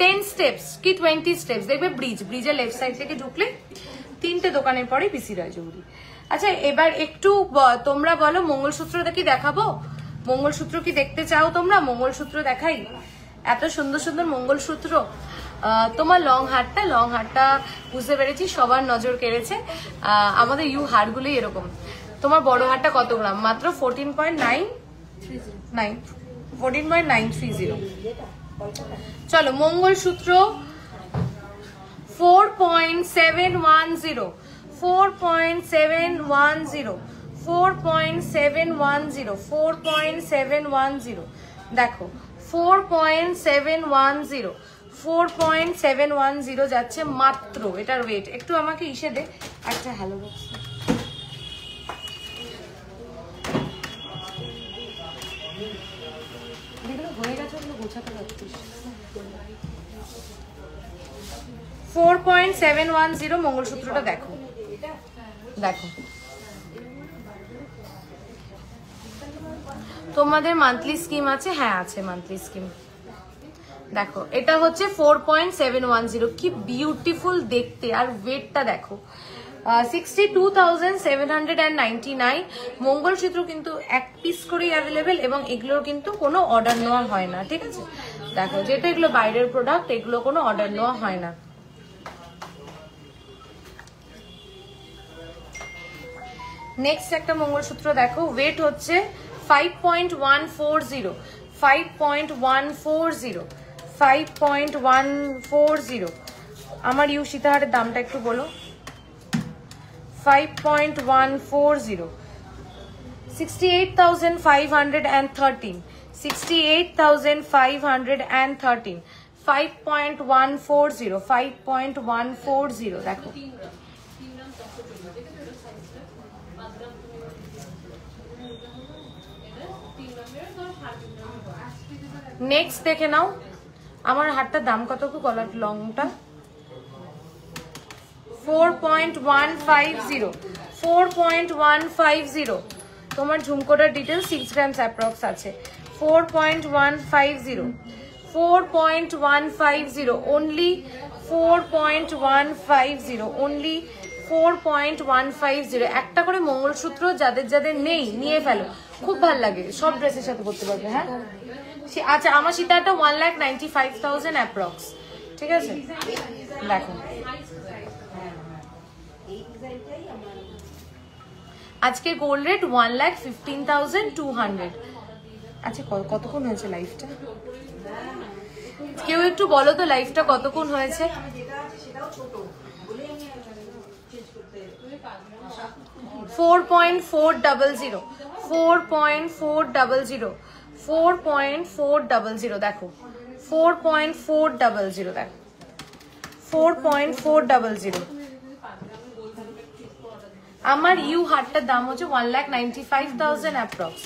10 স্টেপস কি 20 স্টেপস, দেখবে ব্রিজের লেফট সাইড থেকে ঢুকলে 3টে দোকানের পরে পিসি রয় জৌহরি। আচ্ছা এবার একটু তোমরা বলো মঙ্গলসূত্রটা কি দেখাবো? মঙ্গলসূত্র কি দেখতে চাও তোমরা? মঙ্গলসূত্র দেখাই, এত সুন্দর সুন্দর মঙ্গলসূত্র। তোমার লং হারটা বুঝতে পেরেছি সবার নজর কেড়েছে, আমাদের ইউ হারগুলোই এরকম। তোমার বড় হারটা কত গ্রাম? মাত্র 14.930। চলো মঙ্গলসূত্র 4.710 4.710, 4.710, 4.710 দেখো 4.710, 4.710 যাচ্ছে মাত্র। এটার ওয়েট একটু আমাকে ইসে দে একটা হ্যালো বক্স। হয়ে গেছে, ওগুলো গোছাতে পারছিস। 4.710 মঙ্গলসূত্রটা দেখো, দেখো তোমাদের মান্থলি স্কিম আছে? হ্যাঁ আছে মান্থলি স্কিম। দেখো এটা হচ্ছে 4.710, কি বিউটিফুল দেখতে, আর ওয়েটটা দেখো 62,799। মঙ্গলসূত্র কিন্তু এক পিস করেই অ্যাভেলেবেল এবং এগুলোর কিন্তু কোনো অর্ডার নেওয়া হয় না, ঠিক আছে? দেখো যেটা এগুলো বাইরের প্রোডাক্ট, এগুলো কোনো অর্ডার নেওয়া হয় না। নেক্সট একটা মঙ্গলসূত্র দেখো, ওয়েট হচ্ছে 5.140, 5.140, 5.140। আমার ইউ সীতাহারের দামটা একটু বলো। 5.140, 68,513, 68,513, 5.140, 5.140 দেখো। নেক্সট দেখে নাও, আমার হাতটার দাম কত কলার লংটা? 4.150, 4.150। তোমার ঝুমকোটার ডিটেলস 6 গ্রামস অ্যাপ্রক্স আছে। 4.150, 4.150 only, 4.150 only, 4.150। একটা করে মঙ্গলসূত্র যাদের যাদের নেই নিয়ে ফেলো, খুব ভালো লাগে, সব ড্রেসের সাথে পরতে পারবে। হ্যাঁ আচ্ছা, আমার সীতাটা 1,95,000 অ্যাপ্রক্স, ঠিক আছে? দেখো আজকে গোল্ড রেট 1,15,200। আচ্ছা কতক্ষণ হয়েছে লাইফটা? কেউ একটু বলো তো লাইফটা কতক্ষণ হয়েছে? 4.400, 4.400, 4.400 দেখো, 4.400 দেখো, 4.400। আমার ইউ হারটার দাম হচ্ছে 1,95,000 অ্যাপ্রক্স।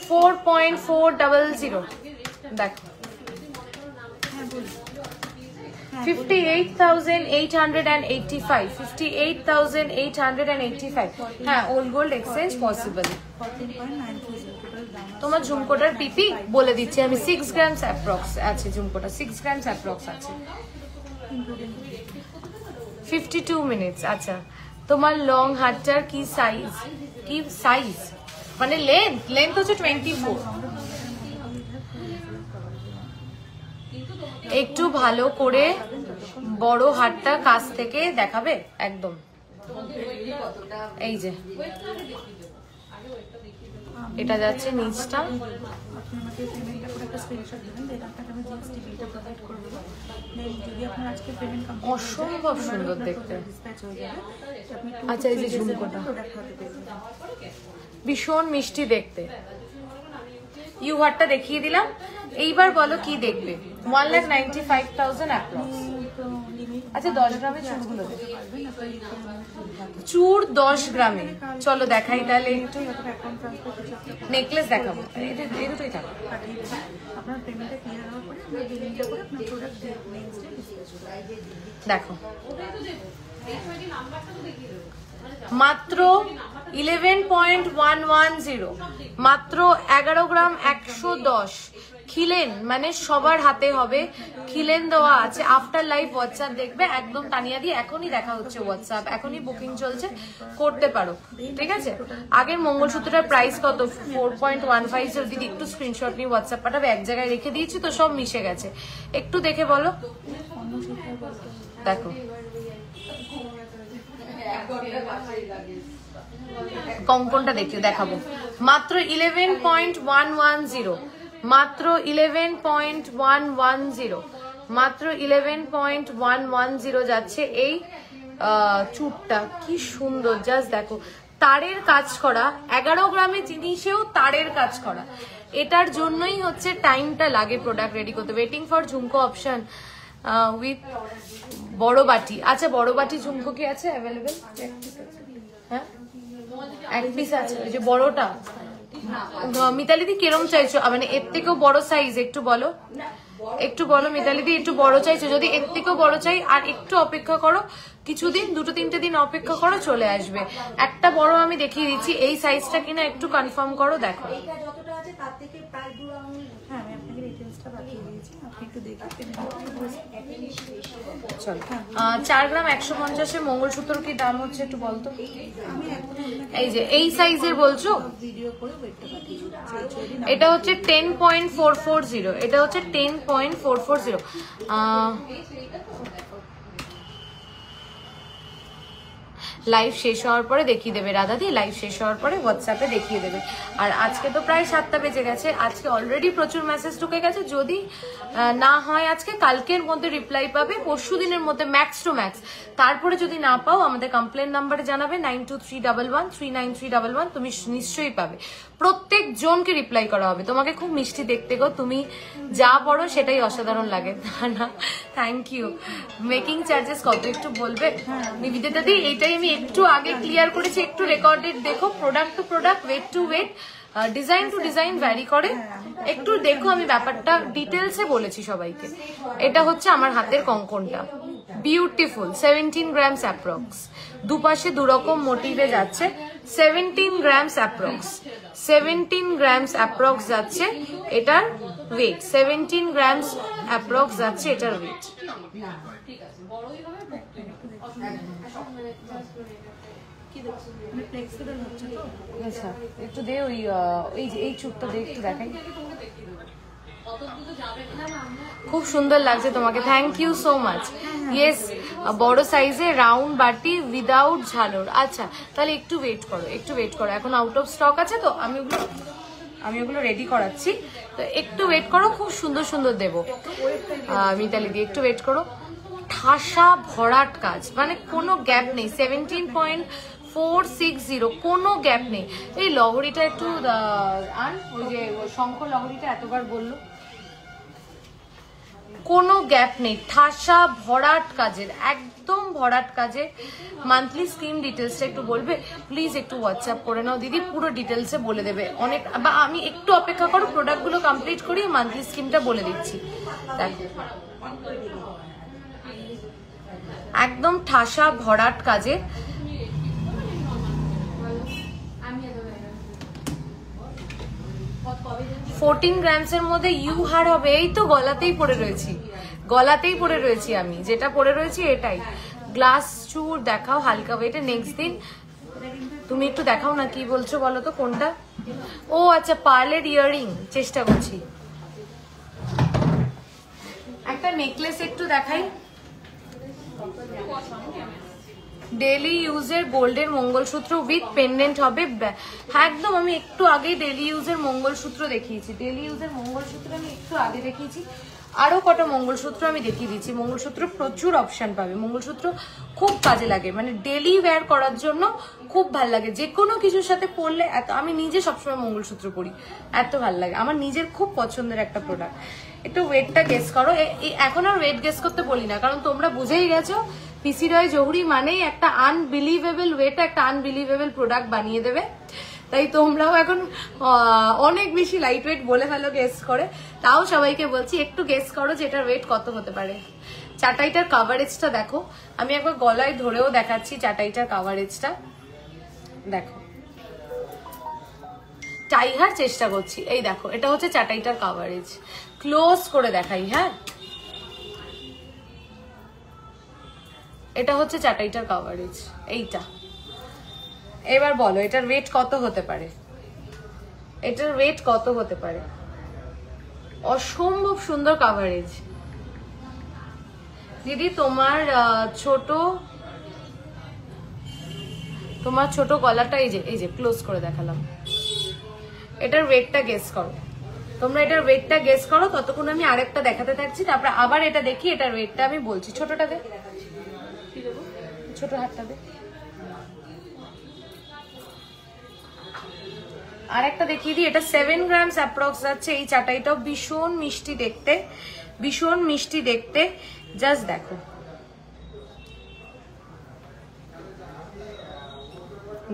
4.400 দেখো, 58,885, 58,885। হ্যাঁ ওল্ড গোল্ড এক্সচেঞ্জ পসিবল। তোমার ঝুমকোটার পিপি বলে দিচ্ছি আমি, 6 গ্রামস অ্যাপ্রক্স আছে ঝুমকোটা, 6 গ্রামস অ্যাপ্রক্স আছে। 52 মিনিটস। আচ্ছা তোমার লং হাতটার কি সাইজ? কি সাইজ মানে লেন্থ? লেন্থ হচ্ছে 24। একটু ভালো করে বড় হাতটা কাছ থেকে দেখাবে একদম। এই যে এটা যাচ্ছে নিচটা, অসম্ভব সুন্দর দেখতে। আচ্ছা এই যে ঝুমকোটা ভীষণ মিষ্টি দেখতে। ইউ হারটা দেখিয়ে দিলাম, এইবার বলো কি দেখবে? 1,95,000 অ্যাপ্রক্স। আচ্ছা 10 গ্রামে চুড়গুলো দেখো, চুড় 10 গ্রামে। চলো দেখাই তাহলে একটু, নেকলেস দেখাবো, এই দুটোই থাকো। দেখো মাত্র 11.110, মাত্র 11 গ্রাম 110। খিলেন মানে সবার হাতে হবে, খিলেন দেওয়া আছে। আফটার লাইভ হোয়াটসঅ্যাপ দেখবে একদম তানিয়া দিয়ে, এখনই দেখা হচ্ছে হোয়াটসঅ্যাপ, এখনই বুকিং চলছে, করতে পারো, ঠিক আছে? আগের মঙ্গলসূত্রটার প্রাইস কত? 4.150। দিদি একটু স্ক্রিনশট নিয়ে হোয়াটসঅ্যাপ পাঠাবে, এক জায়গায় রেখে দিয়েছি তো সব মিশে গেছে, একটু দেখে বলো। দেখো কঙ্কনটা দেখতে দেখাবো, মাত্র 11.110, মাত্র 11.110, মাত্র 11.110 যাচ্ছে এই চুটটা কি সুন্দর, জাস্ট দেখো তারের কাজ করা, 11 গ্রামের জিনিসেও তারের কাজ করা। এটার জন্যই হচ্ছে টাইমটা লাগে প্রোডাক্ট রেডি করতে। ওয়েটিং ফর ঝুমকো অপশন উইথ বড় বাটি। আচ্ছা বড় বাটি ঝুমকো কি আছে অ্যাভেলেবেল? হ্যাঁ এক পিস আছে, ওই যে বড়টা। মিতালিদি কিরম চাইছো, মানে এর থেকেও বড় সাইজ একটু বলো, একটু বলো মিতালিদি, একটু বড় চাইছো? যদি এর থেকেও বড় চাই আর একটু অপেক্ষা করো, কিছুদিন 2-3 দিন অপেক্ষা করো, চলে আসবে। একটা বড় আমি দেখিয়ে দিচ্ছি, এই সাইজটা কিনা একটু কনফার্ম করো, দেখো। 4 গ্রাম 150 মঙ্গলসূত্র কি দাম হচ্ছে একটু বলতো? এই যে এই সাইজের বলছো, এটা হচ্ছে 10.440, এটা হচ্ছে 10.440। লাইভ শেষ হওয়ার পরে দেখিয়ে দেবে রাধাদি, লাইভ শেষ হওয়ার পরে হোয়াটসঅ্যাপে দেখিয়ে দেবে। আর আজকে তো প্রায় 7টা বেজে গেছে, আজকে অলরেডি প্রচুর মেসেজ ঢুকে গেছে। যদি না হয় আজকে, কালকের মধ্যে রিপ্লাই পাবে, পরশু দিনের মধ্যে ম্যাক্স টু ম্যাক্স। তারপরে যদি না পাও আমাদের কমপ্লেন নাম্বারে জানাবে 9231139311, তুমি নিশ্চয়ই পাবে। প্রত্যেক জনকে রিপ্লাই করা হবে। তোমাকে খুব মিষ্টি দেখতে গো, তুমি যা পড়ো সেটাই অসাধারণ লাগে। না থ্যাংক ইউ। মেকিং চার্জেস কত একটু বলবে নিবেদিতা দি? এইটাই আমি একটু আগে ক্লিয়ার করেছি, একটু রেকর্ডেড দেখো। Product to product, weight to weight, design to design vary করে, একটু দেখো। আমি ব্যাপারটা ডিটেলসে বলেছি সবাইকে। এটা হচ্ছে আমার হাতের কঙ্কনটা, বিউটিফুল, 17 গ্রামস অ্যাপ্রক্স। দুপাশে দুরকম মোটিভে যাচ্ছে, 17 গ্রামস অ্যাপ্রক্স, 17 গ্রামস অ্যাপ্রক্স যাচ্ছে এটার ওয়েট, 17 গ্রামস অ্যাপ্রক্স যাচ্ছে এটার ওয়েট। আচ্ছা একটু দে, ওই যে এই চুপটা দে, একটু দেখাই। খুব সুন্দর লাগছে তোমাকে, thank you so much. Yes, বড় সাইজে রাউন্ড বাটি উইদাউট ঝালর। আচ্ছা তাহলে একটু ওয়েট করো, একটু ওয়েট করো, এখন আউট অফ স্টক আছে তো আমি ওগুলো রেডি করাচ্ছি, তো একটু ওয়েট করো, খুব সুন্দর সুন্দর দেবো মিতালি দি, একটু ওয়েট করো। ঠাসা ভরাট কাজ, মানে কোনো গ্যাপ নেই, 17.460, কোনো গ্যাপ নেই। এই লহরিটা একটু আন, ওই যে শঙ্খ লহরিটা এতবার বললো, কোনো গ্যাপ নেই, ঠাসা ভরাট কাজের, একদম ভরাট কাজের। মান্থলি স্কিম ডিটেলসটা একটু বলবে প্লিজ, একটু হোয়াটসঅ্যাপ করে নাও দিদি, পুরো ডিটেলসে বলে দেবে অনেক। বা আমি একটু অপেক্ষা করো, প্রোডাক্টগুলো কমপ্লিট করি, মান্থলি স্কিমটা বলে দিচ্ছি। দেখো একদম ঠাসা ভরাট কাজে, 14 গ্রামসের মধ্যে ইউ হার হবে। এই তো গলাতেই পড়ে রয়েছি, গলাতেই পড়ে রয়েছি, আমি যেটা পড়ে রয়েছি এটাই। গ্লাস চুর দেখাও হালকা ওয়েটে। নেক্সট দিন তুমি একটু দেখাও না, কি বলছো বলো তো কোনটা? ও আচ্ছা, পার্লের ইয়াররিং চেষ্টা করছি। একটা নেকলেস একটু দেখাই, ডেলি ইউজের গোল্ডের মঙ্গলসূত্র উইথ পেন্ডেন্ট হবে। একদম আমি একটু আগে ডেলি ইউজের মঙ্গলসূত্র দেখিয়েছি, ডেলি ইউজের মঙ্গলসূত্র আমি একটু আগে দেখিয়েছি। আরো কটা মঙ্গলসূত্র আমি দেখিয়ে দিচ্ছি। মঙ্গলসূত্র প্রচুর অপশন পাবে, মঙ্গলসূত্র খুব কাজে লাগে, মানে ডেলি ওয়্যার করার জন্য খুব ভাল লাগে। যে কোনো কিছুর সাথে পরলে এত, আমি নিজে সবসময় মঙ্গলসূত্র পরি, এত ভাল লাগে, আমার নিজের খুব পছন্দের একটা প্রোডাক্ট। একটু ওয়েটটা গেস করো। এখন আর ওয়েট গেস করতে বলি না, কারণ তোমরা বুঝেই গেছো পিসি রয় জহুরি মানেই একটা আনবিলিভেবল ওয়েট, একটা আনবিলিভেবল প্রোডাক্ট বানিয়ে দেবে। তাই তোমরাও এখন অনেক বেশি লাইট ওয়েট বলে ফেলো গেস করে। তাও সবাইকে বলছি একটু গেস করো যে এটার ওয়েট কত হতে পারে। চাটাইটার কাভারেজটা দেখো, আমি একবার গলায় ধরেও দেখাচ্ছি চাটাইটার কাভারেজটা দেখো। টাইহার চেষ্টা করছি, এই দেখো এটা হচ্ছে চাটাইটার কাভারেজ। ক্লোজ করে দেখাই, হ্যাঁ এটা হচ্ছে চাটাইটার কাভারেজ এইটা। এবার বলো এটার ওয়েট কত হতে পারে, এটার ওয়েট কত হতে পারে? অসম্ভব সুন্দর কাভারেজ দিদি। তোমার ছোট গলাটা এই যে ক্লোজ করে দেখালাম। এটার ওয়েটটা গেস করো, তোমরা এটার ওয়েটটা গেস করো। ততক্ষণ আমি আরেকটা দেখাতে থাকছি, তারপরে আবার এটা দেখি, এটার ওয়েটটা আমি বলছি। ছোটটা দে, ছোট হাতটা দে। আর একটা দেখিয়ে দিই, এটা 7 গ্রামস অ্যাপ্রক্স যাচ্ছে। এই চাটাইটাও ভীষণ মিষ্টি দেখতে, ভীষণ মিষ্টি দেখতে। জাস্ট দেখো,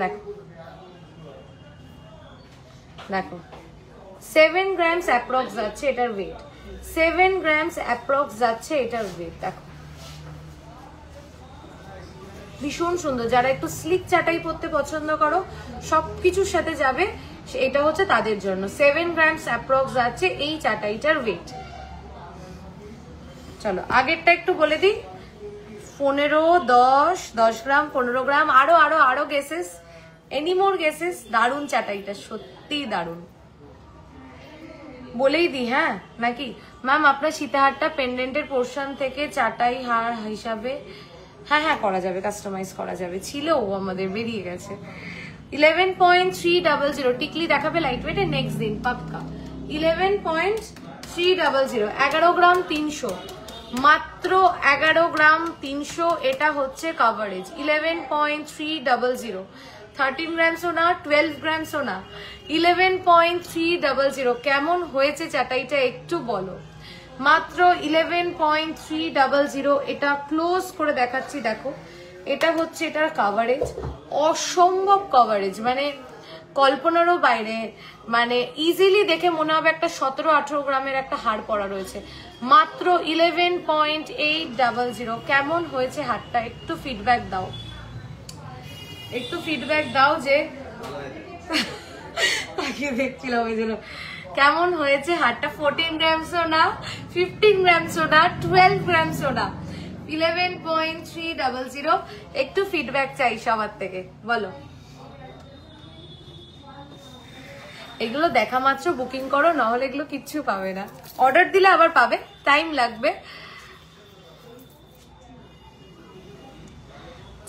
দেখো দেখো 7 গ্রামস অ্যাপ্রক্স যাচ্ছে এটার ওয়েট, 7 গ্রামস অ্যাপ্রক্স যাচ্ছে এটার ওয়েট। দেখো ভীষণ সুন্দর। যারা একটু স্লিক চাটাই পরতে পছন্দ করো, সবকিছুর সাথে যাবে, এটা হচ্ছে তাদের জন্য। 7 গ্রামস অ্যাপ্রক্স যাচ্ছে এই চাটাইটার ওয়েট। চলো আগেরটা একটু বলে দিই, 15, 10 গ্রাম, 15 গ্রাম, আরো আরো আরো গেসেস, এনি মোর গেসেস। দারুণ চাটাইটা, সত্যি দারুণ। বলেই দি হ্যাঁ নাকি ম্যাম, আপনার সীতাহারটা পেন্ডেন্টের পোর্শন থেকে চাটাই হার হিসাবে, হ্যাঁ হ্যাঁ করা যাবে, কাস্টমাইজ করা যাবে। ছিল ও আমাদের, বেরিয়ে গেছে। 11.300 টিকলি দেখাবে লাইট ওয়েট নেক্সট দিন পাক্কা। 11.300, 11 গ্রাম 300, মাত্র 11 গ্রাম 300। এটা হচ্ছে কভারেজ 11.300, 13 গ্রামসও না, 12 গ্রামসও না, 11.300। কেমন হয়েছে চাটাইটা একটু বলো। মাত্র 11.300। এটা ক্লোজ করে দেখাচ্ছি, দেখো এটা হচ্ছে এটার কভারেজ, অসম্ভব কভারেজ, মানে কল্পনারও বাইরে। মানে ইজিলি দেখে মনে হবে একটা 17-18 গ্রামের একটা হার পরা রয়েছে। মাত্র 11.800। কেমন হয়েছে হারটা একটু ফিডব্যাক দাও, একটু ফিডব্যাক দাও যে তাকিয়ে দেখছিলাম ওই জন্য। কেমন হয়েছে হারটা? 14 গ্রামসও না, 15 গ্রামসও না, 12 গ্রামসও না, 11.300। একটু ফিডব্যাক চাই সবার থেকে, বলো। এগুলো দেখা মাত্র বুকিং করো, নাহলে এগুলো কিচ্ছু পাবে না। অর্ডার দিলে আবার পাবে, টাইম লাগবে।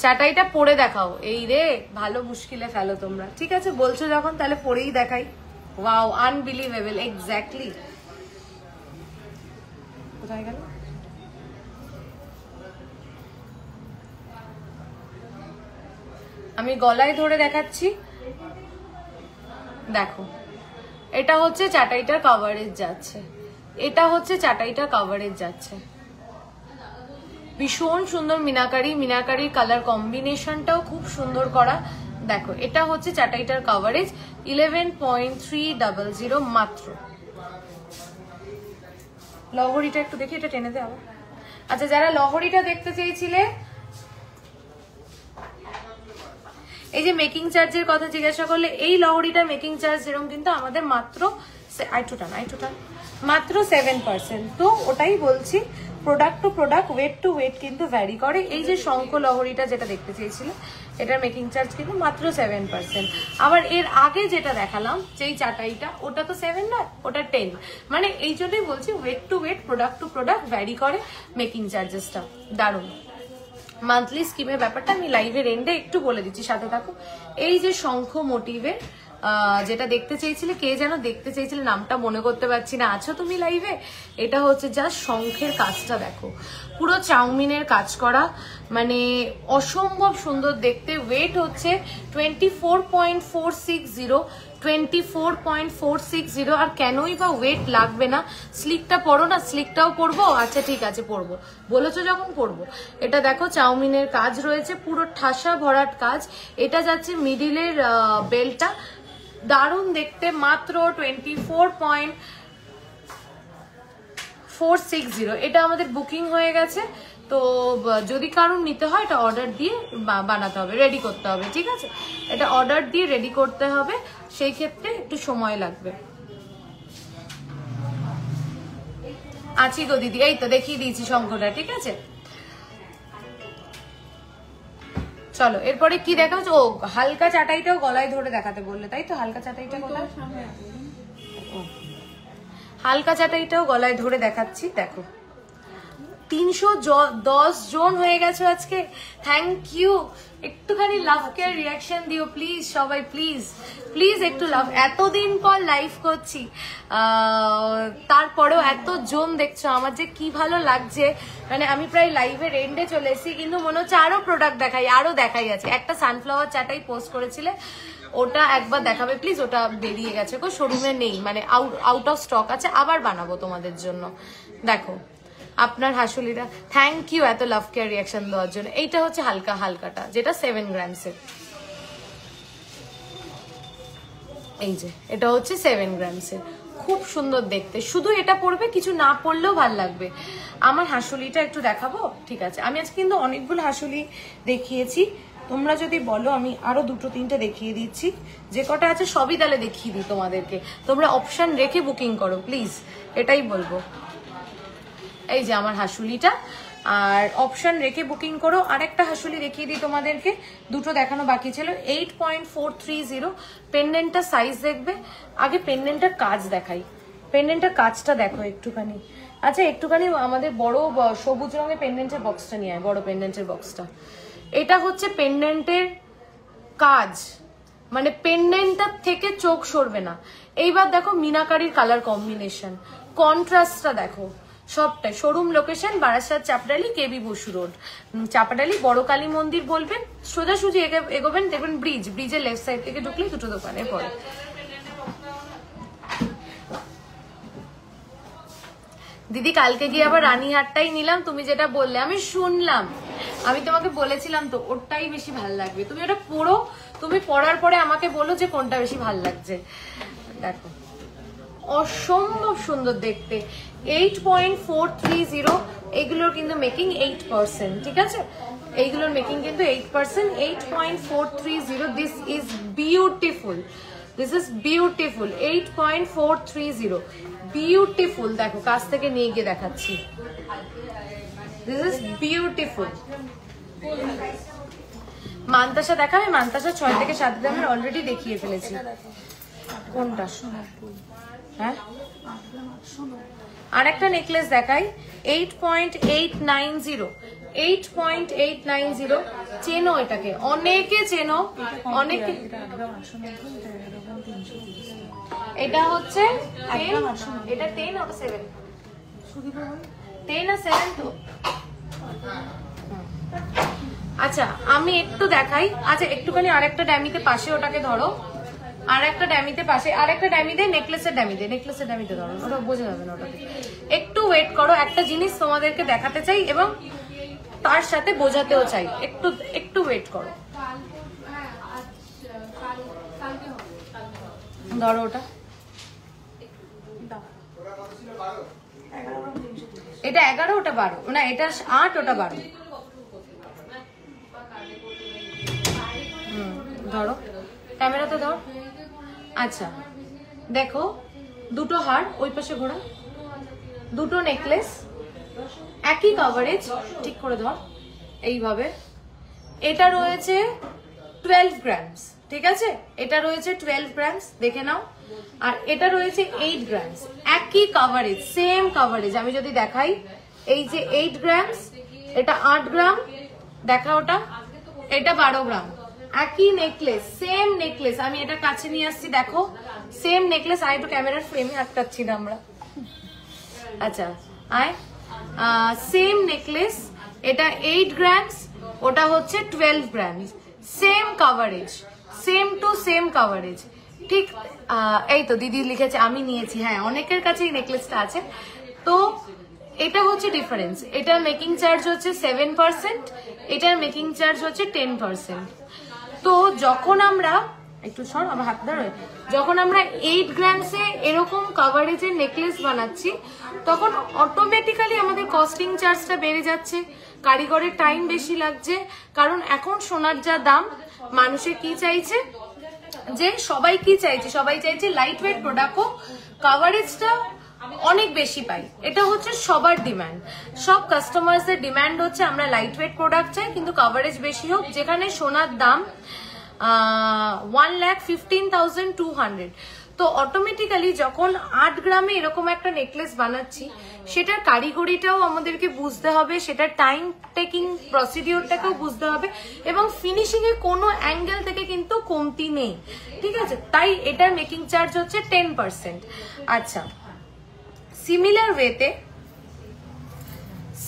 চাটাইটা পরে দেখাও। এই রে ভালো মুশকিলে ফেলো তোমরা। ঠিক আছে বলছো যখন, তাহলে পরেই দেখাই। Wow, unbelievable, exactly. কোথায় গেল? আমি গলায় ধরে দেখাচ্ছি, দেখো এটা হচ্ছে চাটাইটার কভারেজ যাচ্ছে, এটা হচ্ছে চাটাইটার কভারেজ যাচ্ছে। ভীষণ সুন্দর মিনাকারি, মিনাকারি কালার কম্বিনেশনটাও খুব সুন্দর করা। দেখো এটা হচ্ছে চাটাইটার কভারেজ 11.300 মাত্র। লহরিটা একটু দেখি, এটা টেনে দে আবার। আচ্ছা যারা লহরিটা দেখতে চেয়েছিলে, এই যে মেকিং চার্জের কথা জিজ্ঞাসা করলে, এই লহরিটা মেকিং চার্জ যেরকম কিন্তু আমাদের মাত্র মাত্র 7%। তো ওটাই বলছি, product to product, weight to weight কিন্তু ভ্যারি করে। এই যে শঙ্খ লহরিটা যেটা দেখতে চেয়েছিলে, এটার মেকিং চার্জ কিন্তু মাত্র 7%। আবার এর আগে যেটা দেখালাম যেই চাটাইটা, ওটা তো 7 নয়, ওটা 10। মানে এই জন্যই বলছি weight to weight, product to product vary করে মেকিং চার্জেসটা। দারুণ। মান্থলি স্কিমের ব্যাপারটা আমি লাইভের এন্ডে একটু বলে দিচ্ছি, সাথে থাকো। এই যে শঙ্খ মোটিভের যেটা দেখতে চেয়েছিলে, কে যেন দেখতে চেয়েছিলে, নামটা মনে করতে পারছি না, আছো তুমি লাইভে? এটা হচ্ছে জাস্ট শঙ্খের কাজটা দেখো, পুরো চাউমিনের কাজ করা, মানে অসম্ভব সুন্দর দেখতে। ওয়েট হচ্ছে 24.460, 24.460। আর কেনই বা ওয়েট লাগবে না? স্লিকটা পরো না, স্লিকটাও পরবো। আচ্ছা ঠিক আছে পরবো, বলেছো যখন পরবো। এটা দেখো চাউমিনের কাজ রয়েছে, পুরো ঠাসা ভরাট কাজ। এটা যাচ্ছে মিডিলের বেলটা, দারুণ দেখতে। মাত্র 24.460। এটা আমাদের বুকিং হয়ে গেছে। তো যদি কারণ নিতে হয়, এটা অর্ডার দিয়ে বানাতে হবে, রেডি করতে হবে। ঠিক আছে, এটা অর্ডার দিয়ে রেডি করতে হবে, সেই ক্ষেত্রে একটু সময় লাগবে। আছি গো দিদি, এই তো দেখিয়ে দিয়েছি শঙ্খটা। ঠিক আছে চলো এরপরে কি দেখা হচ্ছে। ও হালকা চাটাইটাও গলায় ধরে দেখাতে বললে, তাই তো? হালকা চাটাইটা কোথায়? হালকা চাটাইটাও গলায় ধরে দেখাচ্ছি, দেখো 310 জন হয়ে গেছে আজকে, থ্যাংক ইউ। একটুখানি লাভ কেয়ার রিয়াকশন দিও প্লিজ সবাই, প্লিজ প্লিজ একটু লাভ। এতদিন পর লাইভ করছি, তারপরেও এত জন দেখছো, আমার যে কি ভালো লাগছে। মানে আমি প্রায় লাইভের এন্ডে চলে এসেছি, কিন্তু মনে হচ্ছে আরো প্রোডাক্ট দেখাই আছে। একটা সানফ্লাওয়ার চাটাই পোস্ট করেছিলে, ওটা একবার দেখাবে প্লিজ। ওটা বেরিয়ে গেছে গো, শোরুমে নেই, মানে আউট অফ স্টক আছে, আবার বানাবো তোমাদের জন্য। দেখো আপনার হাসুলিটা, থ্যাংক ইউ এত লাভ কেয়ার রিয়াকশন দেওয়ার জন্য। এইটা হচ্ছে হালকাটা, যেটা 7 গ্রামসের। এই যে এটা হচ্ছে 7 গ্রামসের, খুব সুন্দর দেখতে। শুধু এটা পরবে, কিছু না পরলেও ভাল লাগবে। আমার হাসুলিটা একটু দেখাবো, ঠিক আছে? আমি আজকে কিন্তু অনেকগুলো হাসুলি দেখিয়েছি, তোমরা যদি বলো আমি আরো 2-3টে দেখিয়ে দিচ্ছি। যে কটা আছে সবই তাহলে দেখিয়ে দিই তোমাদেরকে, তোমরা অপশন রেখে বুকিং করো প্লিজ, এটাই বলবো। এই যে আমার হাসুলিটা, আর অপশন রেখে বুকিং করো। আরেকটা হাসুলি দেখিয়ে দিই তোমাদেরকে, দুটো দেখানো বাকি ছিল। 8.430 পেন্ডেন্টটা সাইজ দেখবে আগে, পেন্ডেন্টটার কাজ দেখাই। পেন্ডেন্টটার কাজটা দেখো একটুখানি। আচ্ছা একটুখানি আমাদের বড় সবুজ রঙের পেন্ডেন্টের বক্সটা নিয়ে আয়, বড় পেন্ডেন্টের বক্সটা। এটা হচ্ছে পেন্ডেন্টের কাজ, মানে পেন্ডেন্টটার থেকে চোখ সরবে না। এইবার দেখো মিনাকারির কালার কম্বিনেশন, কন্ট্রাস্টটা দেখো সবটাই। শোরুম লোকেশন বারাসাত চাপডালি, কেবি বসু রোড, চাপডালি বড় কালী মন্দির বলবেন, সোজাসুজি এগোবেন, দেখবেন ব্রিজের লেফট সাইড থেকে ঢুকলে দুটো দোকানের পরে। দিদি কালকে গিয়ে আবার রানীহাটটাই নিলাম, তুমি যেটা বললে আমি শুনলাম, আমি তোমাকে বলেছিলাম তো ওটাই বেশি ভালো লাগবে। তুমি ওটা পড়ো, তুমি পড়ার পরে আমাকে বলো যে কোনটা বেশি ভালো লাগছে। দেখো অসম্ভব সুন্দর দেখতে। 8.430, এইগুলোর কিন্তু মেকিং 8%, ঠিক আছে? এইগুলোর মেকিং কিন্তু 8%। 8.430, this is beautiful, this is beautiful. 8.430 beautiful. দেখো কাছ থেকে নিয়ে গিয়ে দেখাচ্ছি, দিস ইজ বিউটিফুল। মান্তাসা দেখাবে? মান্তাসা 6 থেকে 7 গ্রামের অলরেডি দেখিয়ে ফেলেছি। কোনটা? হ্যাঁ আর একটা নেকলেস দেখাই, 8.890, 8.890। চেনো এটাকে, অনেকে চেনো, অনেকে। এটা হচ্ছে এটা 10 আর 7, 10 আর 7 তো। আচ্ছা আমি একটু দেখাই। আচ্ছা একটুখানি আরেকটা ড্যামিতে পাশে ওটাকে ধরো, আরেকটা ড্যামিতে পাশে, আরেকটা ড্যামিতে, নেকলেসের ড্যামিতে ধরো, ওটা বোঝা যাবে না। ওটাকে একটু ওয়েট করো, একটা জিনিস তোমাদেরকে দেখাতে চাই এবং তার সাথে বোঝাতেও চাই, একটু ওয়েট করো। ধরো ওটা, এটা 11, ওটা 12, না এটা 8, ওটা 12। ধরো ক্যামেরাতে ধর। আচ্ছা দেখো দুটো হার, ওই পাশে ঘোরা, দুটো নেকলেস, একই কভারেজ, ঠিক করে ধর এইভাবে। এটা রয়েছে 12 গ্রামস, ঠিক আছে? এটা রয়েছে 12 গ্রামস, দেখে নাও। আর এটা রয়েছে 8 গ্রামস, একই কভারেজ, সেম কভারেজ। আমি যদি দেখাই, এই যে 8 গ্রামস, এটা 8 গ্রাম, দেখা ওটা, এটা 12 গ্রাম, একই নেকলেস, সেম নেকলেস। আমি এটা কাছে নিয়ে আসছি, দেখো সেম নেকলেস। আয় একটু ক্যামেরার ফ্রেমে আটকাচ্ছি না আমরা। আচ্ছা আয়, সেম নেকলেস, এটা 8 গ্রামস, ওটা হচ্ছে 12 grams, same coverage, same to same coverage, ঠিক? এই তো দিদি লিখেছে আমি নিয়েছি, হ্যাঁ অনেকের কাছে এই নেকলেসটা আছে। তো এটা হচ্ছে ডিফারেন্স। এটার মেকিং চার্জ হচ্ছে 7%, এটার মেকিং চার্জ হচ্ছে 10%। তো যখন আমরা একটু সর, আমার হাত ধরে, যখন আমরা 8 গ্রামসে এরকম কভারেজের নেকলেস বানাচ্ছি, তখন অটোমেটিক্যালি আমাদের কস্টিং চার্জটা বেড়ে যাচ্ছে, কারিগরের টাইম বেশি লাগছে। কারণ এখন সোনার যা দাম, মানুষের কি চাইছে, যে সবাই কি চাইছে, সবাই চাইছে লাইট ওয়েট প্রোডাক্ট হোক, কভারেজটা অনেক বেশি পাই, এটা হচ্ছে সবার ডিমান্ড। সব কাস্টমার্সদের ডিমান্ড হচ্ছে আমরা লাইট ওয়েট প্রোডাক্ট চাই কিন্তু কভারেজ বেশি হোক। যেখানে সোনার দাম 1,15,200, তো অটোমেটিক্যালি যখন 8 গ্রামে এরকম একটা নেকলেস বানাচ্ছি, সেটার কারিগরিটাও আমাদেরকে বুঝতে হবে, সেটার টাইম টেকিং প্রসিডিওরটাকেও বুঝতে হবে, এবং ফিনিশিং এ কোনো অ্যাঙ্গেল থেকে কিন্তু কমতি নেই, ঠিক আছে? তাই এটার মেকিং চার্জ হচ্ছে 10%। আচ্ছা, সিমিলার ওয়েতে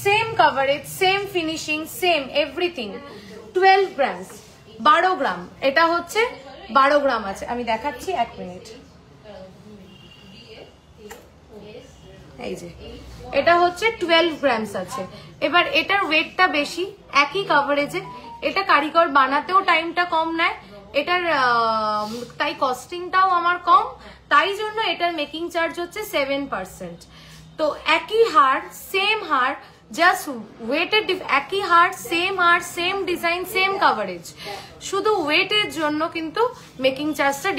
same coverage, same finishing, same everything, 12 grams, 12 গ্রাম, এটা হচ্ছে 12 গ্রাম আছে, আমি দেখাচ্ছি, 1 মিনিট। এই যে এটা হচ্ছে 12 গ্রামস আছে। এবার এটার ওয়েটটা বেশি, একই কভারেজে, এটা কারিগর বানাতেও টাইমটা কম নেয়, এটার তাই কস্টিংটাও আমার কম, তাই জন্য এটার মেকিং চার্জ হচ্ছে 7%। তো একই হার, সেম হার, জাস্ট ওয়েটের একই হার, সেম ডিজাইন, সেম কভারেজ, শুধু ওয়েটের জন্য কিন্তু মেকিং চার্জটা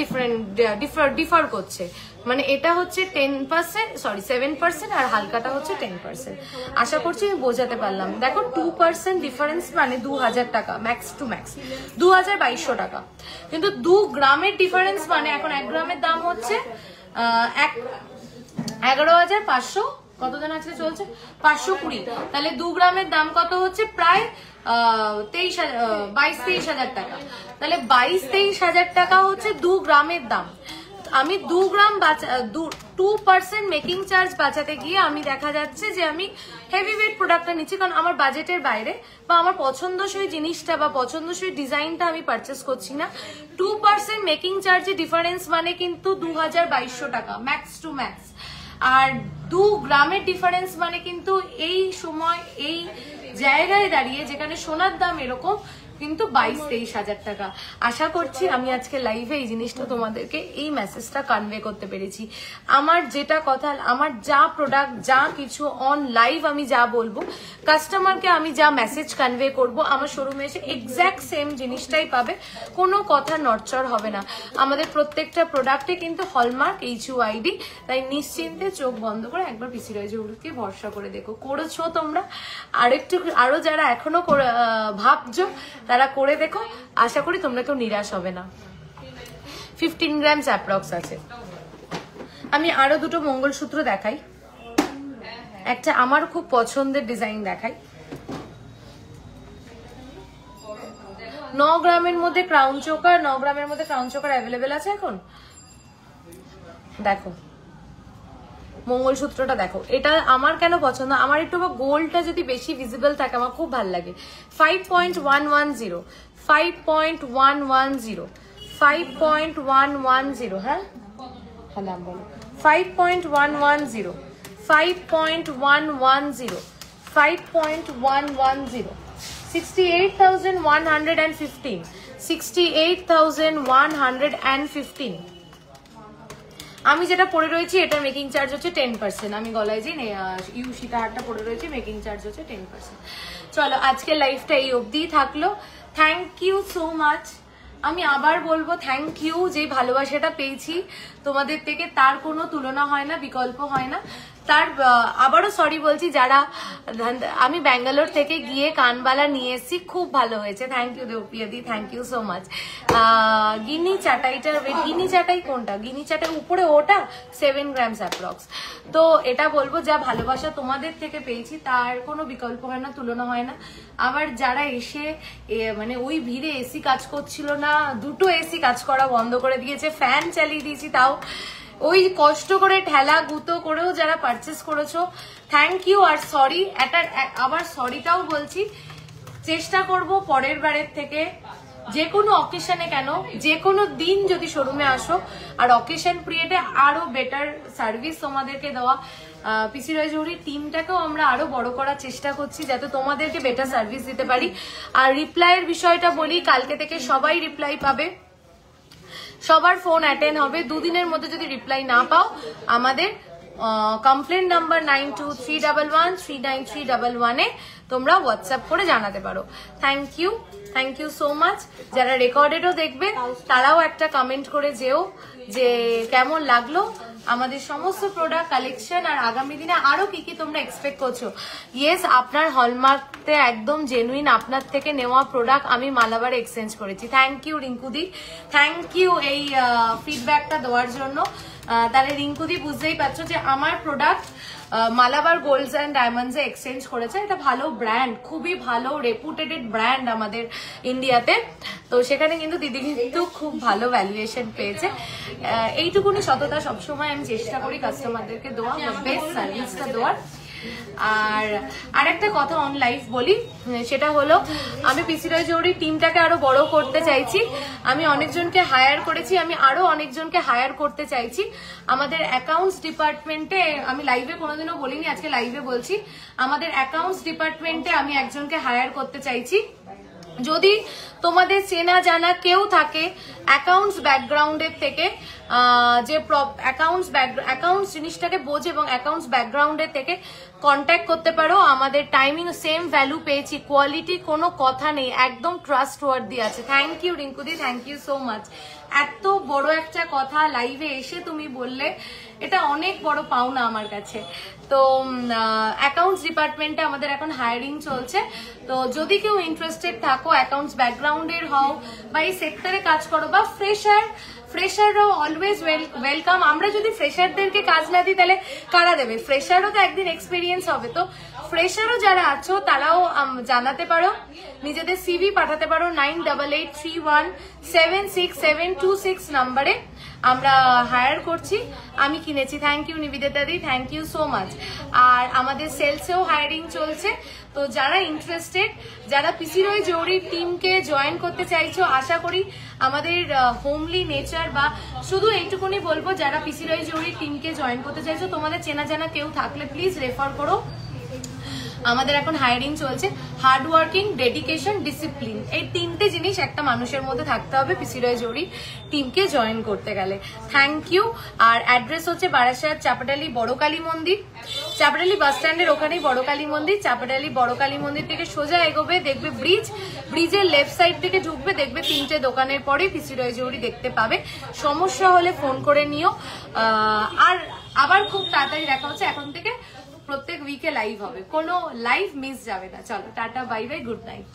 ডিফার করছে। মানে এটা হচ্ছে 10%, সরি 7%, আর হালকাটা হচ্ছে 10%। আশা করছি আমি বোঝাতে পারলাম। দেখো 2% ডিফারেন্স মানে 2000 টাকা, ম্যাক্স টু ম্যাক্স 2200 টাকা। কিন্তু 2 গ্রামের ডিফারেন্স মানে এখন 1 গ্রামের দাম হচ্ছে 11,500, কত জন আছে চলছে 520, তাহলে 2 গ্রামের দাম কত হচ্ছে? প্রায় 22-23 হাজার টাকা। তাহলে 22-23 হাজার টাকা হচ্ছে 2 গ্রামের দাম। আমি 2 গ্রাম 2% মেকিং চার্জ বাঁচাতে গিয়ে আমি দেখা যাচ্ছে যে আমি হেভি ওয়েট প্রোডাক্টটা নিচ্ছি, কারণ আমার বাজেটের বাইরে বা আমার পছন্দসই জিনিসটা বা পছন্দসই ডিজাইনটা আমি পারচেস করছি না। 2% মেকিং চার্জে ডিফারেন্স মানে কিন্তু 2200 টাকা ম্যাক্স টু ম্যাক্স। আর 2 গ্রামের ডিফারেন্স মানে কিন্তু এই সময় এই জায়গায় দাঁড়িয়ে যেখানে সোনার দাম এরকম, কিন্তু 22-23 হাজার টাকা। আশা করছি আমি আজকে লাইভে এই জিনিসটা তোমাদেরকে, এই মেসেজটা কনভে করতে পেরেছি। আমার যেটা কথা, আমার যা প্রোডাক্ট, যা কিছু অন লাইভ আমি যা বলবো, কাস্টমারকে আমি যা মেসেজ কনভে করব, আমার শোরুমে এসে এক্স্যাক্ট সেম জিনিসটাই পাবে, কোনো কথা নড়চড় হবে না। আমাদের প্রত্যেকটা প্রোডাক্টে কিন্তু হলমার্ক HUID, তাই নিশ্চিন্তে চোখ বন্ধ করে একবার পিসি রয়েছে ভরসা করে দেখো। করেছো তোমরা, আরো যারা এখনো ভাবছো তারা করে দেখো, আশা করি তোমরা কেউ নিরাশ হবে না। 15 গ্রামস অ্যাপ্রক্স আছে। আমি আরো দুটো মঙ্গলসূত্র দেখাই, একটা আমার খুব পছন্দের ডিজাইন দেখাই। 9 গ্রামের মধ্যে ক্রাউন চোকার, 9 গ্রামের মধ্যে ক্রাউন চোকার অ্যাভেলেবেল আছে এখন। দেখো মঙ্গলসূত্রটা দেখো, এটা আমার কেন পছন্দ, আমার একটু গোল্ডটা যদি বেশি ভিজিবল থাকে আমার খুব ভালো লাগে। 5.110, 5.110, 5.110, হ্যাঁ হ্যাঁ নাম বলো, 5.110, 5.110, 5.110, 68,115, 68,115। আমি যেটা পরে রয়েছি এটার মেকিং চার্জ হচ্ছে 10%। আমি গলায় যে ইউ সীতাহারটা পরে রয়েছি, মেকিং চার্জ হচ্ছে 10%। চলো আজকের লাইফটা এই অবধিই থাকলো। Thank you so much. আমি আবার বলবো থ্যাংক ইউ, যে ভালোবাসাটা পেয়েছি তোমাদের থেকে তার কোনো তুলনা হয় না, বিকল্প হয় না। তার আবারও সরি বলছি, যারা আমি ব্যাঙ্গালোর থেকে গিয়ে কানবালা নিয়ে এসেছি, খুব ভালো হয়েছে। থ্যাংক ইউ দেবপ্রিয়াদি, thank you so much. Guinea চাটাইটার ওয়েট, গিনি চাটাই কোনটা, গিনি চাটাই উপরে ওটা 7 গ্রামস অ্যাপ্রক্স। তো এটা বলবো যা ভালোবাসা তোমাদের থেকে পেয়েছি তার কোনো বিকল্প হয় না, তুলনা হয় না। আবার যারা এসে মানে ওই ভিড়ে এসি কাজ করছিল না, দুটো এসি কাজ করা বন্ধ করে দিয়েছে, ফ্যান চালিয়ে দিয়েছি, তাও ওই কষ্ট করে ঠেলা গুতো করেও যারা পারচেস করেছো, থ্যাংক ইউ। আর সরি, আবার সরিটাও বলছি, চেষ্টা করব পরের বারের থেকে যে কোনো অকেশনে, কেন যে কোনো দিন যদি শোরুমে আসো, আর অকেশন পিরিয়ডে আরো বেটার সার্ভিস তোমাদেরকে দেওয়া। পিসি রায়জৌহরির টিমটাকেও আমরা আরো বড় করার চেষ্টা করছি যাতে তোমাদেরকে বেটার সার্ভিস দিতে পারি। আর রিপ্লাইয়ের বিষয়টা বলি, কালকে থেকে সবাই রিপ্লাই পাবে, সবার ফোন অ্যাটেন্ড হবে। দুদিনের মধ্যে যদি রিপ্লাই না পাও, আমাদের কমপ্লেন নাম্বার 9231139311 তোমরা হোয়াটসঅ্যাপ করে জানাতে পারো। Thank you so much. যারা রেকর্ডেডও দেখবে তারাও একটা কমেন্ট করে যেও যে কেমন লাগলো। আমাদের সমস্ত প্রোডাক্ট কালেকশন আর আগামী দিনে আরো কি কি তোমরা এক্সপেক্ট করছো। ইয়েস, আপনার হলমার্কতে একদম জেনুইন আপনার থেকে নেওয়া প্রোডাক্ট আমি মালাবার এক্সচেঞ্জ করেছি। থ্যাংক ইউ রিঙ্কুদি, থ্যাংক ইউ এই ফিডব্যাকটা দেওয়ার জন্য। তাহলে রিঙ্কুদি বুঝতেই পারছো যে আমার product Malabar গোল্ডস and diamonds A exchange করেছে। এটা ভালো ব্র্যান্ড, খুবই ভালো রেপুটেড ব্র্যান্ড আমাদের ইন্ডিয়াতে। তো সেখানে কিন্তু দিদি কিন্তু খুব ভালো ভ্যালুয়েশন পেয়েছে। এইটুকুনি সততা সবসময় আমি চেষ্টা করি কাস্টমারদেরকে দেওয়া, বেস্ট সার্ভিসটা দেওয়ার। আর আরেকটা কথা অন লাইফ বলি, সেটা হলো আমি পিসি রয় জৌহরির টিমটাকে আরো বড় করতে চাইছি। আমি অনেকজনকে হায়ার করেছি, আমি আরো অনেকজনকে হায়ার করতে চাইছি। আমাদের অ্যাকাউন্টস ডিপার্টমেন্টে, আমি লাইভে কোনোদিনও বলিনি, আজকে লাইভে বলছি, আমাদের অ্যাকাউন্টস ডিপার্টমেন্টে আমি একজনকে হায়ার করতে চাইছি। যদি তোমাদের চেনা জানা কেউ থাকে অ্যাকাউন্টস ব্যাকগ্রাউন্ডের থেকে, যে অ্যাকাউন্টস জিনিসটাকে বোঝে এবং অ্যাকাউন্টস ব্যাকগ্রাউন্ডের থেকে কন্ট্যাক্ট করতে পারো। আমাদের টাইমিং সেম ভ্যালু পেয়েছি, কোয়ালিটি কোনো কথা নেই, একদম ট্রাস্টওয়ার্দি আছে। থ্যাংক ইউ রিঙ্কুদি, থ্যাংক ইউ সো মাচ। এত বড় একটা কথা লাইভে এসে তুমি বললে, এটা অনেক বড় পাওনা আমার কাছে। তো অ্যাকাউন্টস ডিপার্টমেন্টে আমাদের এখন হায়ারিং চলছে। তো যদি কেউ ইন্টারেস্টেড থাকো, অ্যাকাউন্টস ব্যাকগ্রাউন্ডের হও বা এই সেক্টরে কাজ করো বা ফ্রেশাররাও অলওয়েজ ওয়েলকাম। আমরা যদি ফ্রেশারদেরকে কাজ না দিই তাহলে কারা দেবে? ফ্রেশারও তো একদিন এক্সপিরিয়েন্স হবে। তো ফ্রেশারও যারা আছো তারাও জানাতে পারো, নিজেদের সিভি পাঠাতে পারো 9883176726 নাম্বারে। আমরা হায়ার করছি, আমি কিনেছি। Thank you Nivedita di, thank you so much. আর আমাদের সেলসেও হায়ারিং চলছে। তো যারা ইন্টারেস্টেড, যারা পিসি রয় জৌহরির টিমকে জয়েন করতে চাইছো, আশা করি আমাদের হোমলি নেচার বা শুধু এইটুকুনি বলবো, যারা পিসি রয় জৌহরির টিমকে জয়েন করতে চাইছো, তোমাদের চেনা জানা কেউ থাকলে প্লিজ রেফার করো। আমাদের এখন হায়ারিং চলছে। হার্ড ওয়ার্কিং, ডেডিকেশন, ডিসিপ্লিন, এই তিনটে জিনিস একটা মানুষের মধ্যে থাকতে হবে পিসি রয় জৌহরি টিমকে জয়েন করতে গেলে। Thank you. আর অ্যাড্রেস হচ্ছে বারাসাত চাপাডালি বড় কালী মন্দির, চাপাডালি বাস স্ট্যান্ডের ওখানেই বড় কালী মন্দির। চাপাডালি বড় কালী মন্দির থেকে সোজা এগোবে, দেখবে ব্রিজের লেফট সাইড থেকে ঢুকবে, দেখবে তিনটে দোকানের পরে পিসি রয় জৌহরি দেখতে পাবে। সমস্যা হলে ফোন করে নিও। আর আবার খুব তাড়াতাড়ি দেখা হচ্ছে। এখন থেকে প্রত্যেক উইকে লাইভ হবে, কোনো লাইভ মিস যাবে না। চলো tata, bye bye, good night.